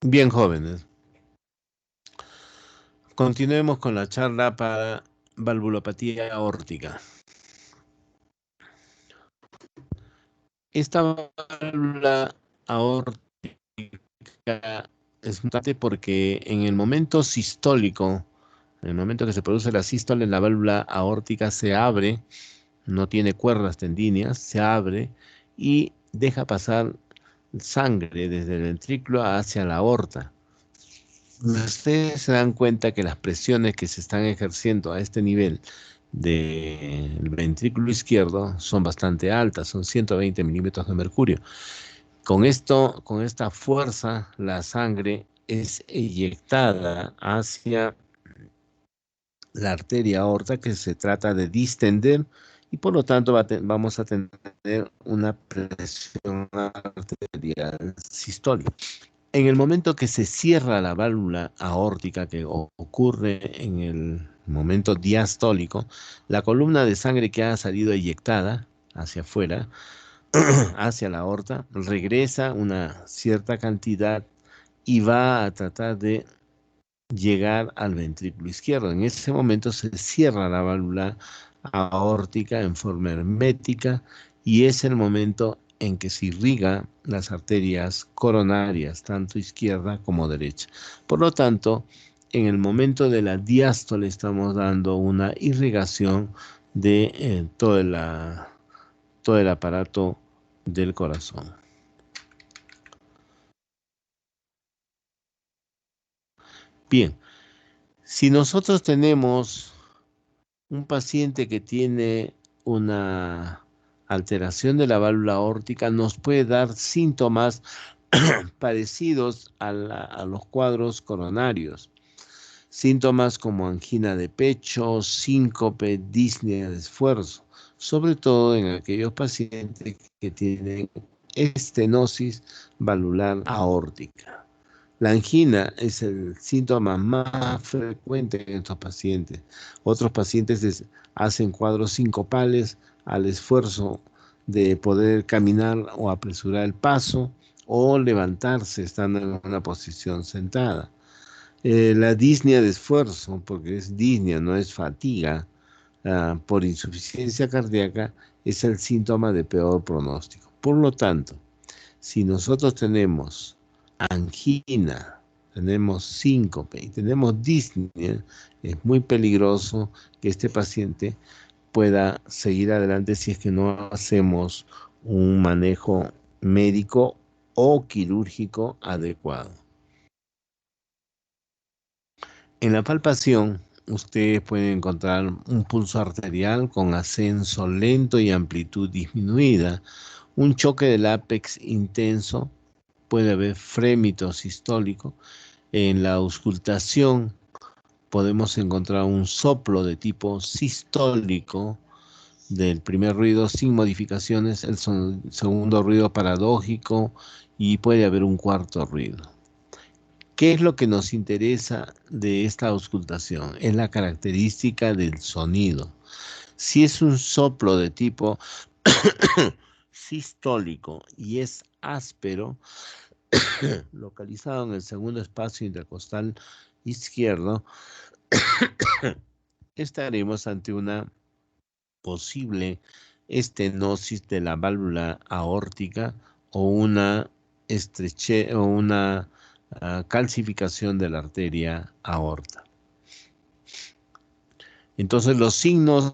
Bien, jóvenes, continuemos con la charla para valvulopatía aórtica. Esta válvula aórtica es importante porque en el momento sistólico, en el momento que se produce la sístole, la válvula aórtica se abre, no tiene cuerdas tendíneas, se abre y deja pasar sangre desde el ventrículo hacia la aorta. Ustedes se dan cuenta que las presiones que se están ejerciendo a este nivel del ventrículo izquierdo son bastante altas, son 120 milímetros de mercurio. Con esto, con esta fuerza, la sangre es eyectada hacia la arteria aorta que se trata de distender y por lo tanto vamos a tener una presión arterial sistólica. En el momento que se cierra la válvula aórtica, que ocurre en el momento diastólico, la columna de sangre que ha salido eyectada hacia afuera, hacia la aorta, regresa una cierta cantidad y va a tratar de llegar al ventrículo izquierdo. En ese momento se cierra la válvula aórtica en forma hermética y es el momento en que se irriga las arterias coronarias, tanto izquierda como derecha. Por lo tanto, en el momento de la diástole estamos dando una irrigación de todo el aparato del corazón. Bien, si nosotros tenemos un paciente que tiene una alteración de la válvula aórtica, nos puede dar síntomas parecidos a los cuadros coronarios. Síntomas como angina de pecho, síncope, disnea de esfuerzo, sobre todo en aquellos pacientes que tienen estenosis valvular aórtica. La angina es el síntoma más frecuente en estos pacientes. Otros pacientes hacen cuadros sincopales al esfuerzo de poder caminar o apresurar el paso o levantarse estando en una posición sentada. La disnea de esfuerzo, porque es disnea, no es fatiga, por insuficiencia cardíaca, es el síntoma de peor pronóstico. Por lo tanto, si nosotros tenemos angina, tenemos síncope y tenemos disnea, es muy peligroso que este paciente pueda seguir adelante si es que no hacemos un manejo médico o quirúrgico adecuado. En la palpación, ustedes pueden encontrar un pulso arterial con ascenso lento y amplitud disminuida, un choque del ápex intenso, puede haber frémito sistólico. En la auscultación podemos encontrar un soplo de tipo sistólico del primer ruido sin modificaciones, el segundo ruido paradójico y puede haber un cuarto ruido. ¿Qué es lo que nos interesa de esta auscultación? Es la característica del sonido. Si es un soplo de tipo sistólico y es áspero, localizado en el segundo espacio intercostal izquierdo, estaremos ante una posible estenosis de la válvula aórtica o una calcificación de la arteria aorta. Entonces, los signos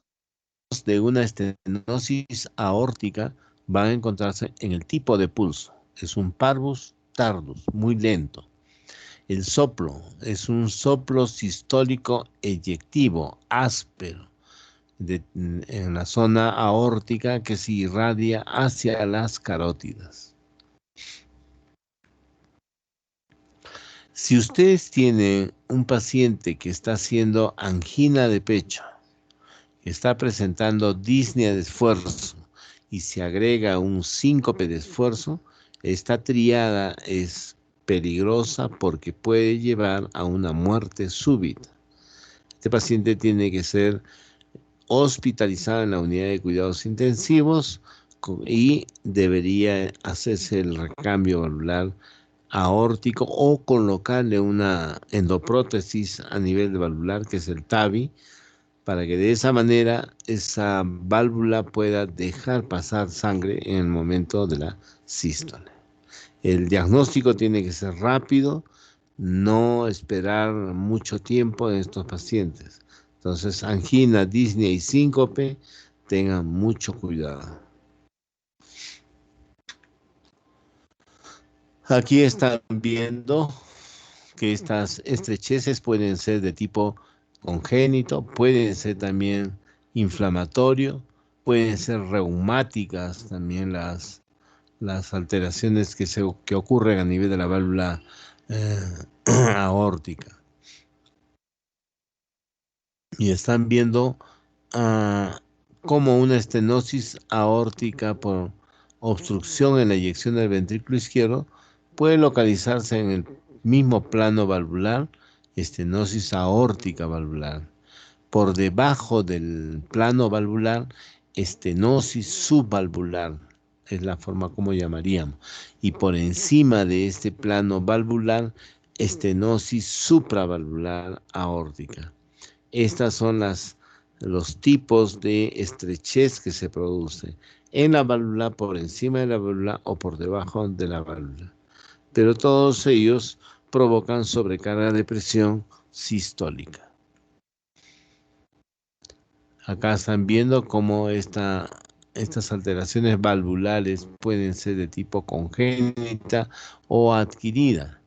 de una estenosis aórtica van a encontrarse en el tipo de pulso. Es un parvus tardus, muy lento. El soplo es un soplo sistólico eyectivo, áspero, en la zona aórtica que se irradia hacia las carótidas. Si ustedes tienen un paciente que está haciendo angina de pecho, que está presentando disnea de esfuerzo y se agrega un síncope de esfuerzo, esta triada es peligrosa porque puede llevar a una muerte súbita. Este paciente tiene que ser hospitalizado en la unidad de cuidados intensivos y debería hacerse el recambio valvular aórtico o colocarle una endoprótesis a nivel de valvular, que es el TAVI, para que de esa manera esa válvula pueda dejar pasar sangre en el momento de la sístole. El diagnóstico tiene que ser rápido, no esperar mucho tiempo en estos pacientes. Entonces, angina, disnea y síncope, tengan mucho cuidado. Aquí están viendo que estas estrecheces pueden ser de tipo congénito, pueden ser también inflamatorio, pueden ser reumáticas también las alteraciones que ocurren a nivel de la válvula aórtica. Y están viendo cómo una estenosis aórtica por obstrucción en la eyección del ventrículo izquierdo puede localizarse en el mismo plano valvular, estenosis aórtica valvular. Por debajo del plano valvular, estenosis subvalvular, es la forma como llamaríamos. Y por encima de este plano valvular, estenosis supravalvular aórtica. Estas son los tipos de estrechez que se produce. en la válvula, por encima de la válvula o por debajo de la válvula. Pero todos ellos provocan sobrecarga de presión sistólica. Acá están viendo cómo estas alteraciones valvulares pueden ser de tipo congénita o adquirida.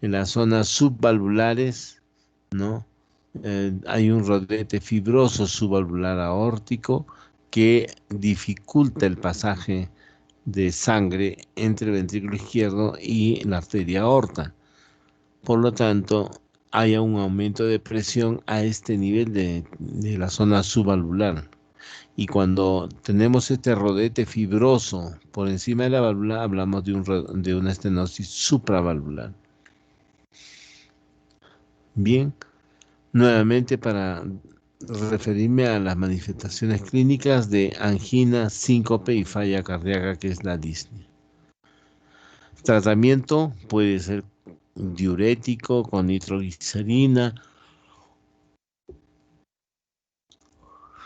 En las zonas subvalvulares, ¿no? Hay un rodete fibroso subvalvular aórtico que dificulta el pasaje de sangre entre el ventrículo izquierdo y la arteria aorta. Por lo tanto, hay un aumento de presión a este nivel de la zona subvalvular. Y cuando tenemos este rodete fibroso por encima de la válvula, hablamos de una estenosis supravalvular. Bien, nuevamente para referirme a las manifestaciones clínicas de angina, síncope y falla cardíaca, que es la disnea. Tratamiento puede ser diurético con nitroglicerina.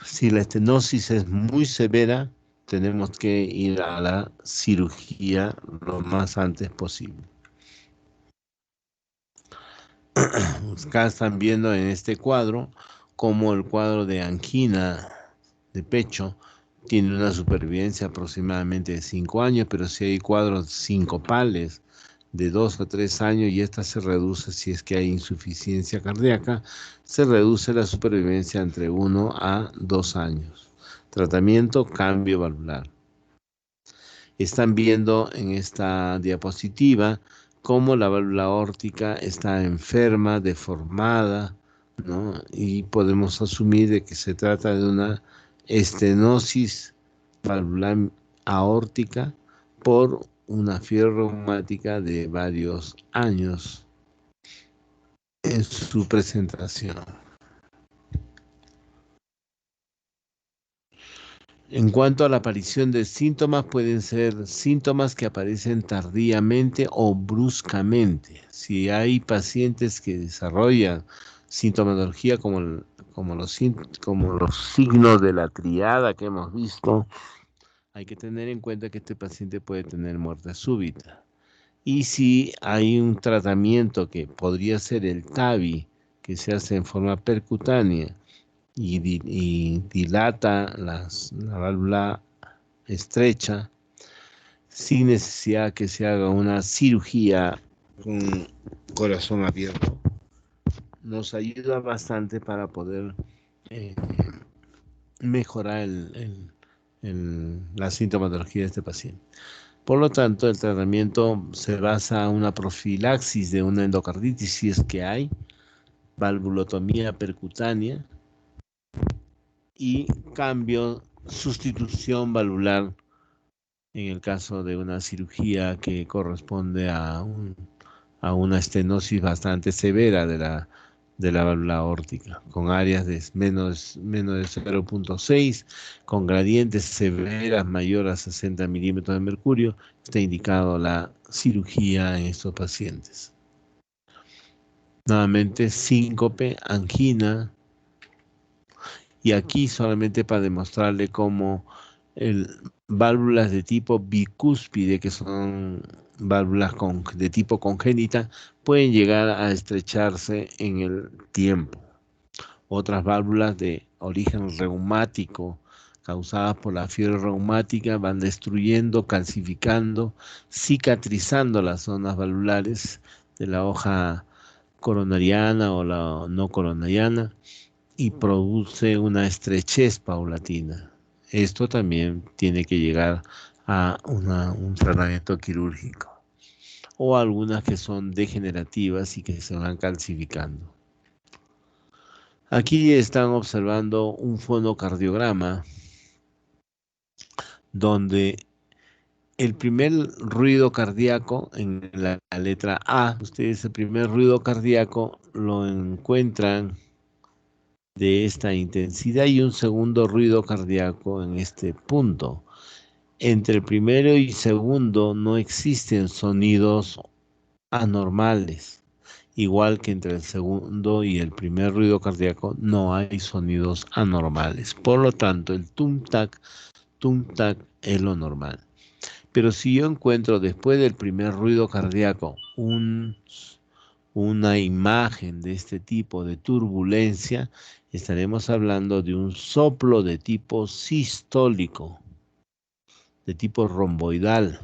Si la estenosis es muy severa, tenemos que ir a la cirugía lo más antes posible. Acá están viendo en este cuadro cómo el cuadro de angina de pecho tiene una supervivencia aproximadamente de 5 años, pero si hay cuadros sincopales de 2 o 3 años y esta se reduce si es que hay insuficiencia cardíaca, se reduce la supervivencia entre 1 a 2 años. Tratamiento, cambio valvular. Están viendo en esta diapositiva cómo la válvula aórtica está enferma, deformada, ¿no? Y podemos asumir de que se trata de una estenosis valvular aórtica por una fiebre reumática de varios años en su presentación. En cuanto a la aparición de síntomas, pueden ser síntomas que aparecen tardíamente o bruscamente. Si hay pacientes que desarrollan sintomatología como los signos de la triada que hemos visto, hay que tener en cuenta que este paciente puede tener muerte súbita. Y si hay un tratamiento que podría ser el TAVI, que se hace en forma percutánea, y dilata la válvula estrecha sin necesidad que se haga una cirugía con corazón abierto. Nos ayuda bastante para poder mejorar la sintomatología de este paciente. Por lo tanto, el tratamiento se basa en una profilaxis de una endocarditis, si es que hay, valvulotomía percutánea, y sustitución valvular en el caso de una cirugía que corresponde a una estenosis bastante severa de la válvula aórtica, con áreas de menos de 0.6, con gradientes severas mayores a 60 milímetros de mercurio, está indicado la cirugía en estos pacientes. Nuevamente, síncope, angina. Y aquí solamente para demostrarle cómo válvulas de tipo bicúspide, que son válvulas de tipo congénita, pueden llegar a estrecharse en el tiempo. Otras válvulas de origen reumático, causadas por la fiebre reumática, van destruyendo, calcificando, cicatrizando las zonas valvulares de la hoja coronariana o la no coronariana, y produce una estrechez paulatina. Esto también tiene que llegar a un tratamiento quirúrgico, o algunas que son degenerativas y que se van calcificando. Aquí están observando un fonocardiograma donde el primer ruido cardíaco en la letra A, ustedes el primer ruido cardíaco lo encuentran de esta intensidad y un segundo ruido cardíaco en este punto. Entre el primero y segundo no existen sonidos anormales, igual que entre el segundo y el primer ruido cardíaco no hay sonidos anormales. Por lo tanto, el TUMTAC tum-tac es lo normal. Pero si yo encuentro después del primer ruido cardíaco una imagen de este tipo de turbulencia, estaremos hablando de un soplo de tipo sistólico, de tipo romboidal,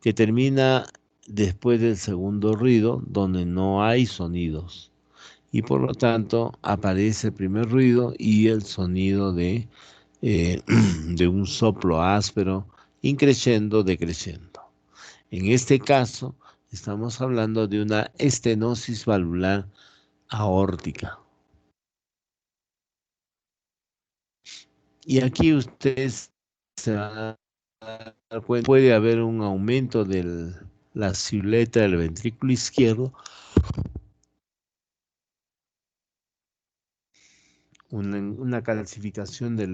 que termina después del segundo ruido, donde no hay sonidos. Y por lo tanto aparece el primer ruido y el sonido de un soplo áspero, increciendo, decreciendo. En este caso, estamos hablando de una estenosis valvular aórtica. Y aquí ustedes se van a dar cuenta, puede haber un aumento de la silueta del ventrículo izquierdo, una calcificación de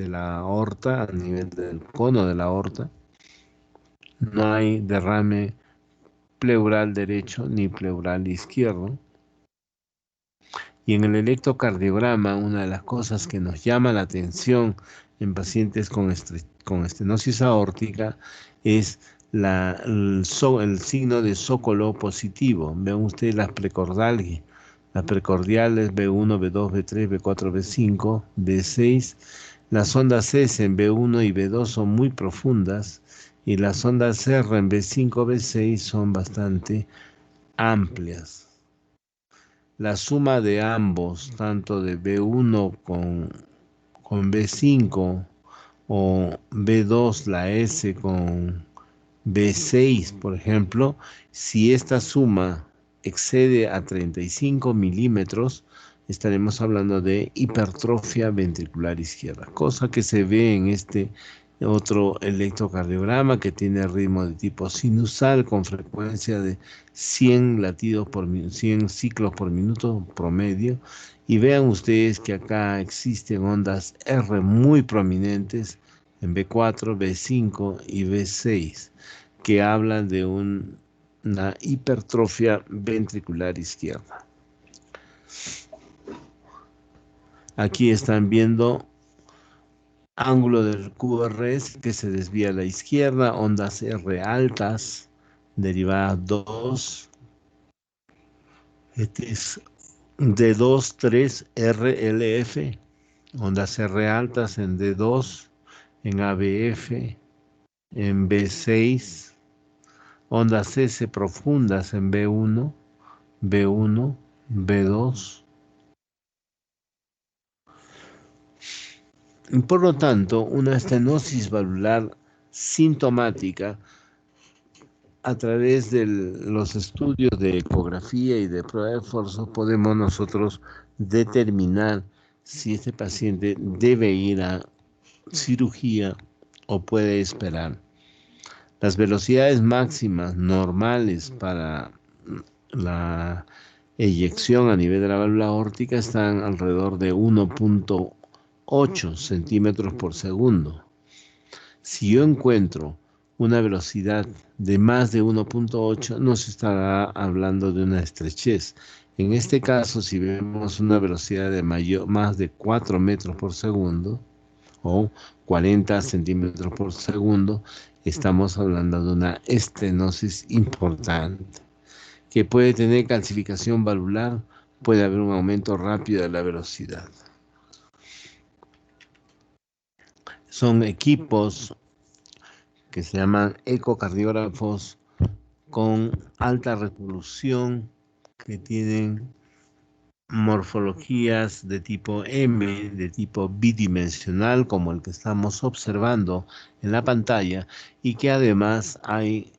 la aorta a nivel del cono de la aorta. No hay derrame pleural derecho ni pleural izquierdo. Y en el electrocardiograma, una de las cosas que nos llama la atención en pacientes con estenosis aórtica es el signo de zócalo positivo. Vean ustedes las precordiales. Las precordiales B1, B2, B3, B4, B5, B6. Las ondas S en B1 y B2 son muy profundas y las ondas R en B5, B6 son bastante amplias. La suma de ambos, tanto de B1 con B5 o B2, la S con B6, por ejemplo, si esta suma excede a 35 milímetros, estaremos hablando de hipertrofia ventricular izquierda, cosa que se ve en este otro electrocardiograma que tiene ritmo de tipo sinusal con frecuencia de 100 latidos por 100 ciclos por minuto promedio. Y vean ustedes que acá existen ondas R muy prominentes en B4, B5 y B6 que hablan de una hipertrofia ventricular izquierda. Aquí están viendo ángulo del QRS que se desvía a la izquierda, ondas R altas, derivadas 2. Este es D2, 3, RLF, ondas R altas en D2, en ABF, en B6, ondas S profundas en B1, B1, B2. Por lo tanto, una estenosis valvular sintomática a través de los estudios de ecografía y de prueba de esfuerzo podemos nosotros determinar si este paciente debe ir a cirugía o puede esperar. Las velocidades máximas normales para la eyección a nivel de la válvula aórtica están alrededor de 1.8 centímetros por segundo. Si yo encuentro una velocidad de más de 1.8, nos estará hablando de una estrechez. En este caso, si vemos una velocidad de más de 4 metros por segundo o 40 centímetros por segundo, estamos hablando de una estenosis importante, que puede tener calcificación valvular, puede haber un aumento rápido de la velocidad. Son equipos que se llaman ecocardiógrafos con alta resolución, que tienen morfologías de tipo M, de tipo bidimensional, como el que estamos observando en la pantalla, y que además hay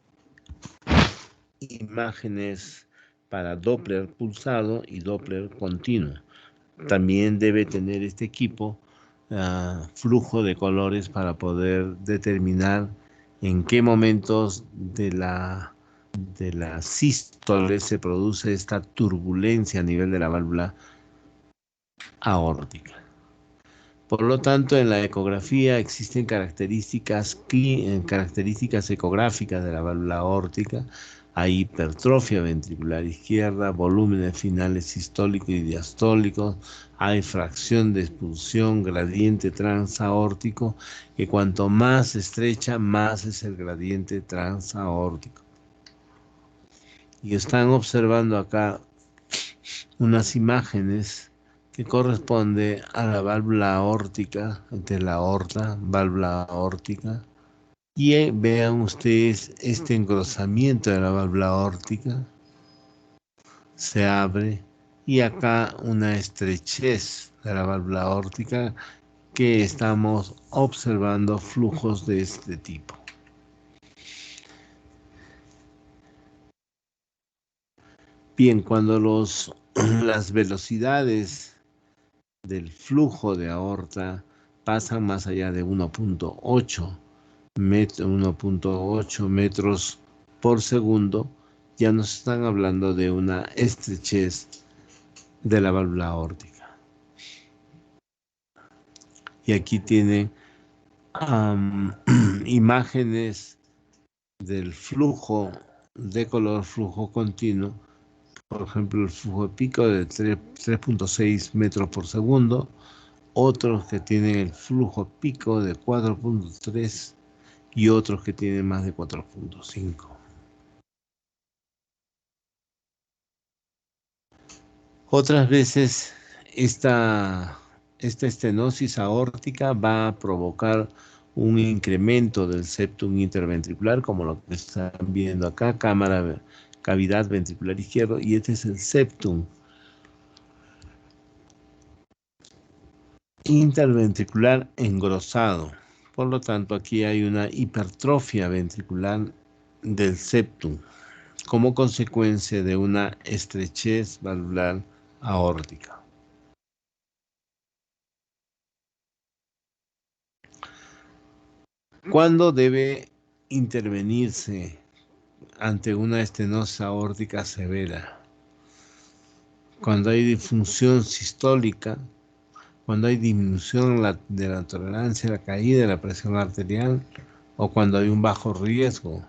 imágenes para Doppler pulsado y Doppler continuo. También debe tener este equipo flujo de colores para poder determinar en qué momentos de la sístole se produce esta turbulencia a nivel de la válvula aórtica. Por lo tanto, en la ecografía existen características ecográficas de la válvula aórtica. hay hipertrofia ventricular izquierda, volúmenes finales sistólicos y diastólicos, hay fracción de expulsión, gradiente transaórtico, que cuanto más estrecha, más es el gradiente transaórtico. Y están observando acá unas imágenes que corresponde a la válvula aórtica, entre la aorta, válvula aórtica. Y vean ustedes este engrosamiento de la válvula aórtica, se abre, y acá una estrechez de la válvula aórtica que estamos observando flujos de este tipo. Bien, cuando las velocidades del flujo de aorta pasan más allá de 1.8 metros por segundo, ya nos están hablando de una estrechez de la válvula aórtica. Y aquí tienen imágenes del flujo de color, flujo continuo. Por ejemplo, el flujo de pico de 3.6 metros por segundo, otros que tienen el flujo pico de 4.3 y otros que tienen más de 4.5. Otras veces esta estenosis aórtica va a provocar un incremento del septum interventricular, como lo que están viendo acá, cavidad ventricular izquierdo, y este es el septum interventricular engrosado. Por lo tanto, aquí hay una hipertrofia ventricular del septum como consecuencia de una estrechez valvular aórtica. ¿Cuándo debe intervenirse ante una estenosis aórtica severa? Cuando hay disfunción sistólica, cuando hay disminución de la tolerancia a la caída de la presión arterial o cuando hay un bajo riesgo.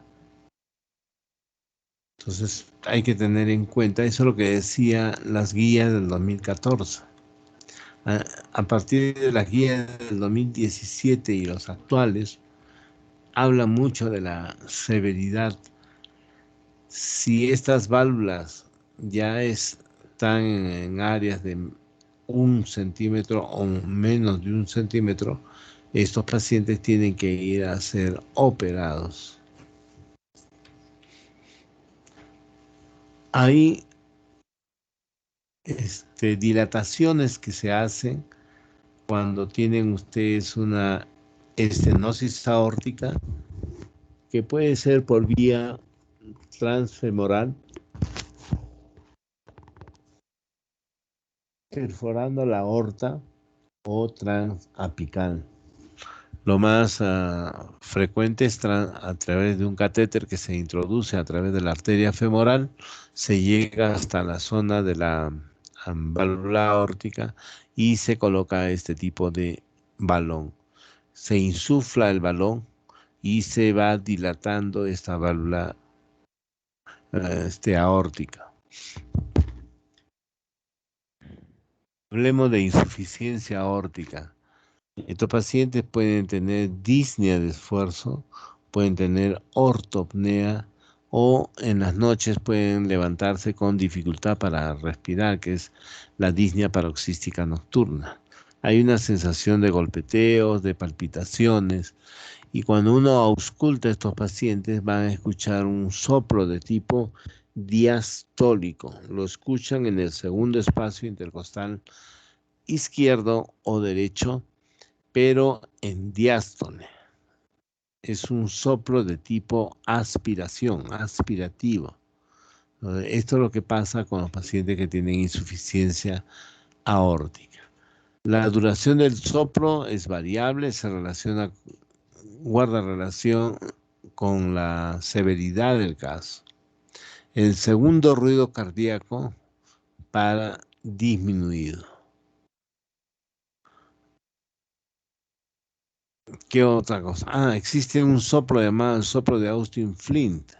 Entonces hay que tener en cuenta, eso es lo que decía las guías del 2014. A partir de las guías del 2017 y los actuales, habla mucho de la severidad. Si estas válvulas ya están en áreas de 1 centímetro o menos de 1 centímetro, estos pacientes tienen que ir a ser operados. Hay dilataciones que se hacen cuando tienen ustedes una estenosis aórtica, que puede ser por vía transfemoral, perforando la aorta, o transapical. Lo más frecuente es a través de un catéter que se introduce a través de la arteria femoral, se llega hasta la zona de la válvula aórtica y se coloca este tipo de balón. Se insufla el balón y se va dilatando esta válvula aórtica. Hablemos de insuficiencia aórtica. Estos pacientes pueden tener disnea de esfuerzo, pueden tener ortopnea o en las noches pueden levantarse con dificultad para respirar, que es la disnea paroxística nocturna. Hay una sensación de golpeteos, de palpitaciones, y cuando uno ausculta a estos pacientes van a escuchar un soplo de tipo diastólico. Lo escuchan en el segundo espacio intercostal izquierdo o derecho, pero en diástole. Es un soplo de tipo aspiración, aspirativo. Esto es lo que pasa con los pacientes que tienen insuficiencia aórtica. La duración del soplo es variable, guarda relación con la severidad del caso. El segundo ruido cardíaco para disminuido. ¿Qué otra cosa? Existe un soplo llamado el soplo de Austin Flint.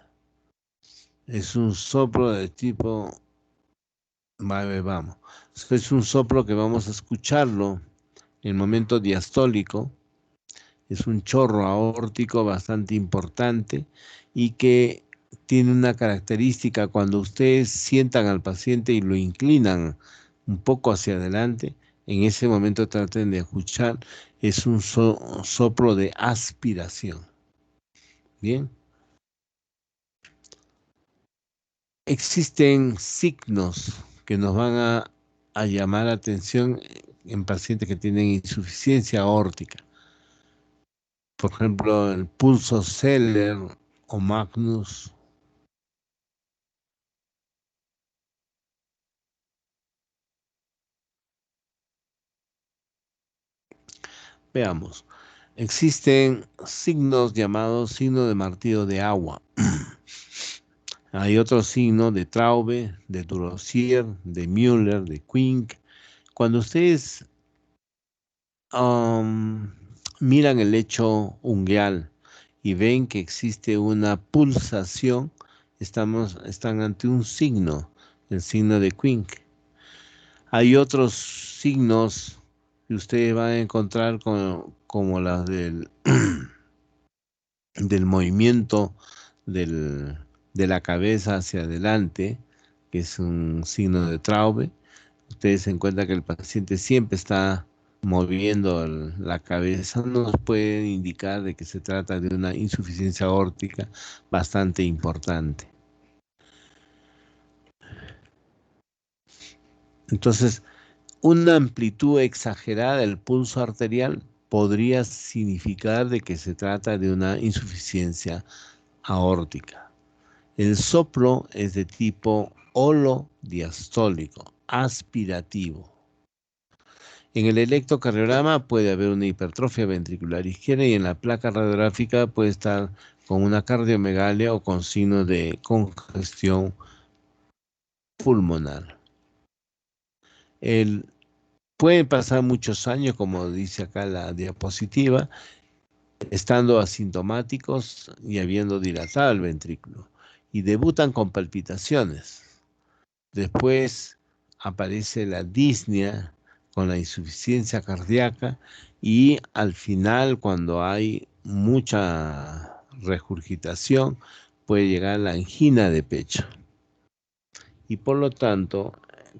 Es un soplo de tipo, vamos, es un soplo que vamos a escucharlo en el momento diastólico. Es un chorro aórtico bastante importante y que tiene una característica: cuando ustedes sientan al paciente y lo inclinan un poco hacia adelante, en ese momento traten de escuchar, es un soplo de aspiración. Bien. Existen signos que nos van a llamar la atención en pacientes que tienen insuficiencia aórtica. Por ejemplo, el pulso Zeller o Magnus. Veamos. Existen signos llamados signo de martillo de agua. Hay otro signo de Traube, de Durossier, de Müller, de Quink. Cuando ustedes um, miran el lecho ungueal y ven que existe una pulsación, están ante un signo, el signo de Quink. Hay otros signos que ustedes van a encontrar como las del movimiento de la cabeza hacia adelante, que es un signo de Traube. Ustedes se encuentran que el paciente siempre está moviendo la cabeza, nos puede indicar de que se trata de una insuficiencia aórtica bastante importante. Entonces, una amplitud exagerada del pulso arterial podría significar de que se trata de una insuficiencia aórtica. El soplo es de tipo holodiastólico, aspirativo. En el electrocardiograma puede haber una hipertrofia ventricular izquierda y en la placa radiográfica puede estar con una cardiomegalia o con signos de congestión pulmonar. Pueden pasar muchos años, como dice acá la diapositiva, estando asintomáticos y habiendo dilatado el ventrículo, y debutan con palpitaciones. Después aparece la disnea con la insuficiencia cardíaca y al final, cuando hay mucha regurgitación, puede llegar la angina de pecho. Y por lo tanto,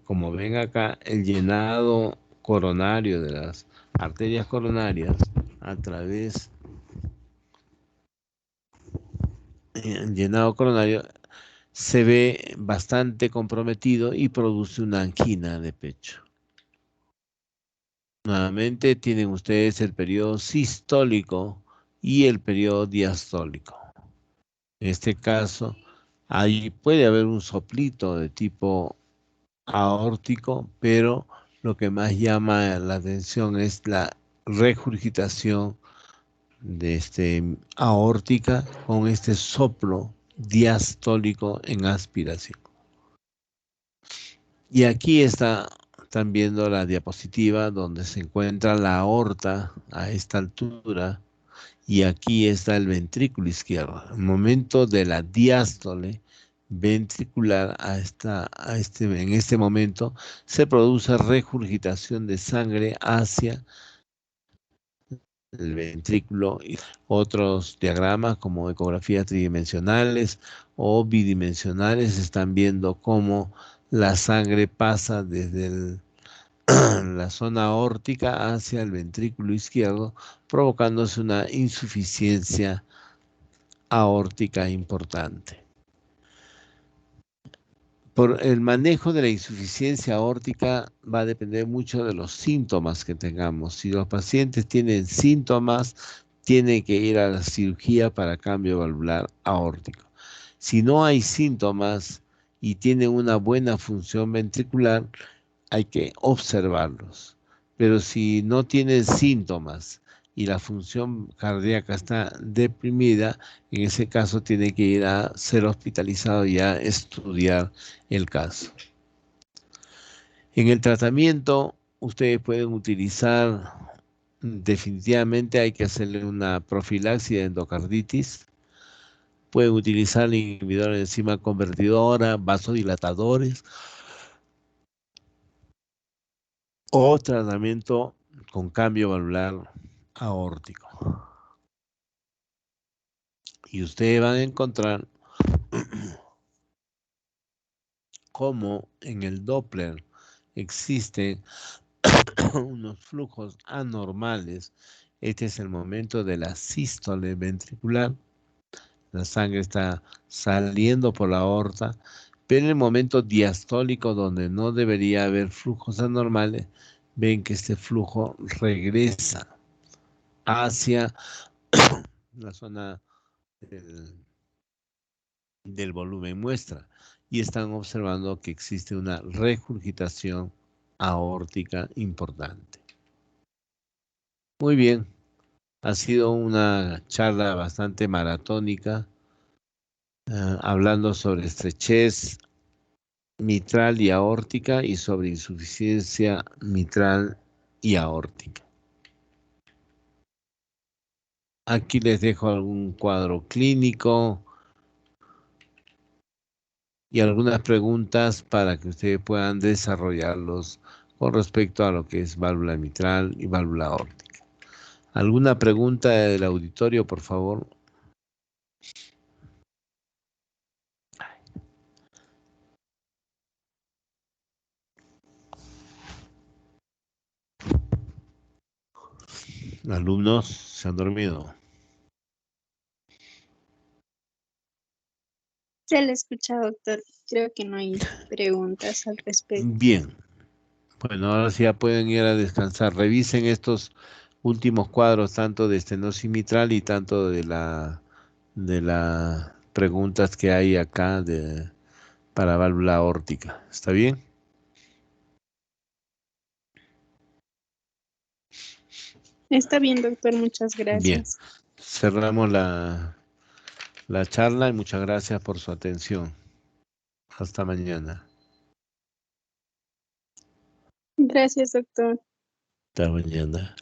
como ven acá, el llenado coronario de las arterias coronarias a través el llenado coronario se ve bastante comprometido y produce una angina de pecho. Nuevamente tienen ustedes el periodo sistólico y el periodo diastólico. En este caso, ahí puede haber un soplito de tipo aórtico, pero lo que más llama la atención es la regurgitación de aórtica con este soplo diastólico en aspiración. Y aquí están viendo la diapositiva donde se encuentra la aorta a esta altura y aquí está el ventrículo izquierdo. El momento de la diástole ventricular en este momento se produce regurgitación de sangre hacia el ventrículo. Otros diagramas como ecografías tridimensionales o bidimensionales están viendo cómo la sangre pasa desde la zona aórtica hacia el ventrículo izquierdo, provocándose una insuficiencia aórtica importante. Por el manejo de la insuficiencia aórtica va a depender mucho de los síntomas que tengamos. Si los pacientes tienen síntomas, tienen que ir a la cirugía para cambio valvular aórtico. Si no hay síntomas y tienen una buena función ventricular, hay que observarlos. Pero si no tienen síntomas y la función cardíaca está deprimida, en ese caso tiene que ir a ser hospitalizado y a estudiar el caso. En el tratamiento, ustedes pueden utilizar, definitivamente hay que hacerle una profilaxis de endocarditis, Pueden utilizar inhibidores de enzima convertidora, vasodilatadores o tratamiento con cambio valvular aórtico. Y ustedes van a encontrar cómo en el Doppler existen unos flujos anormales. Este es el momento de la sístole ventricular. La sangre está saliendo por la aorta, pero en el momento diastólico, donde no debería haber flujos anormales, ven que este flujo regresa hacia la zona del volumen muestra y están observando que existe una regurgitación aórtica importante. Muy bien, ha sido una charla bastante maratónica, hablando sobre estrechez mitral y aórtica y sobre insuficiencia mitral y aórtica. Aquí les dejo algún cuadro clínico y algunas preguntas para que ustedes puedan desarrollarlos con respecto a lo que es válvula mitral y válvula aórtica. ¿Alguna pregunta del auditorio, por favor? ¿Alumnos se han dormido? Se le escucha, doctor. Creo que no hay preguntas al respecto. Bien. Bueno, ahora sí ya pueden ir a descansar. Revisen estos últimos cuadros, tanto de estenosis mitral y tanto de las preguntas que hay acá para válvula aórtica. ¿Está bien? Está bien, doctor. Muchas Bien. gracias. Cerramos la charla y muchas gracias por su atención. Hasta mañana. Gracias, doctor. Hasta mañana.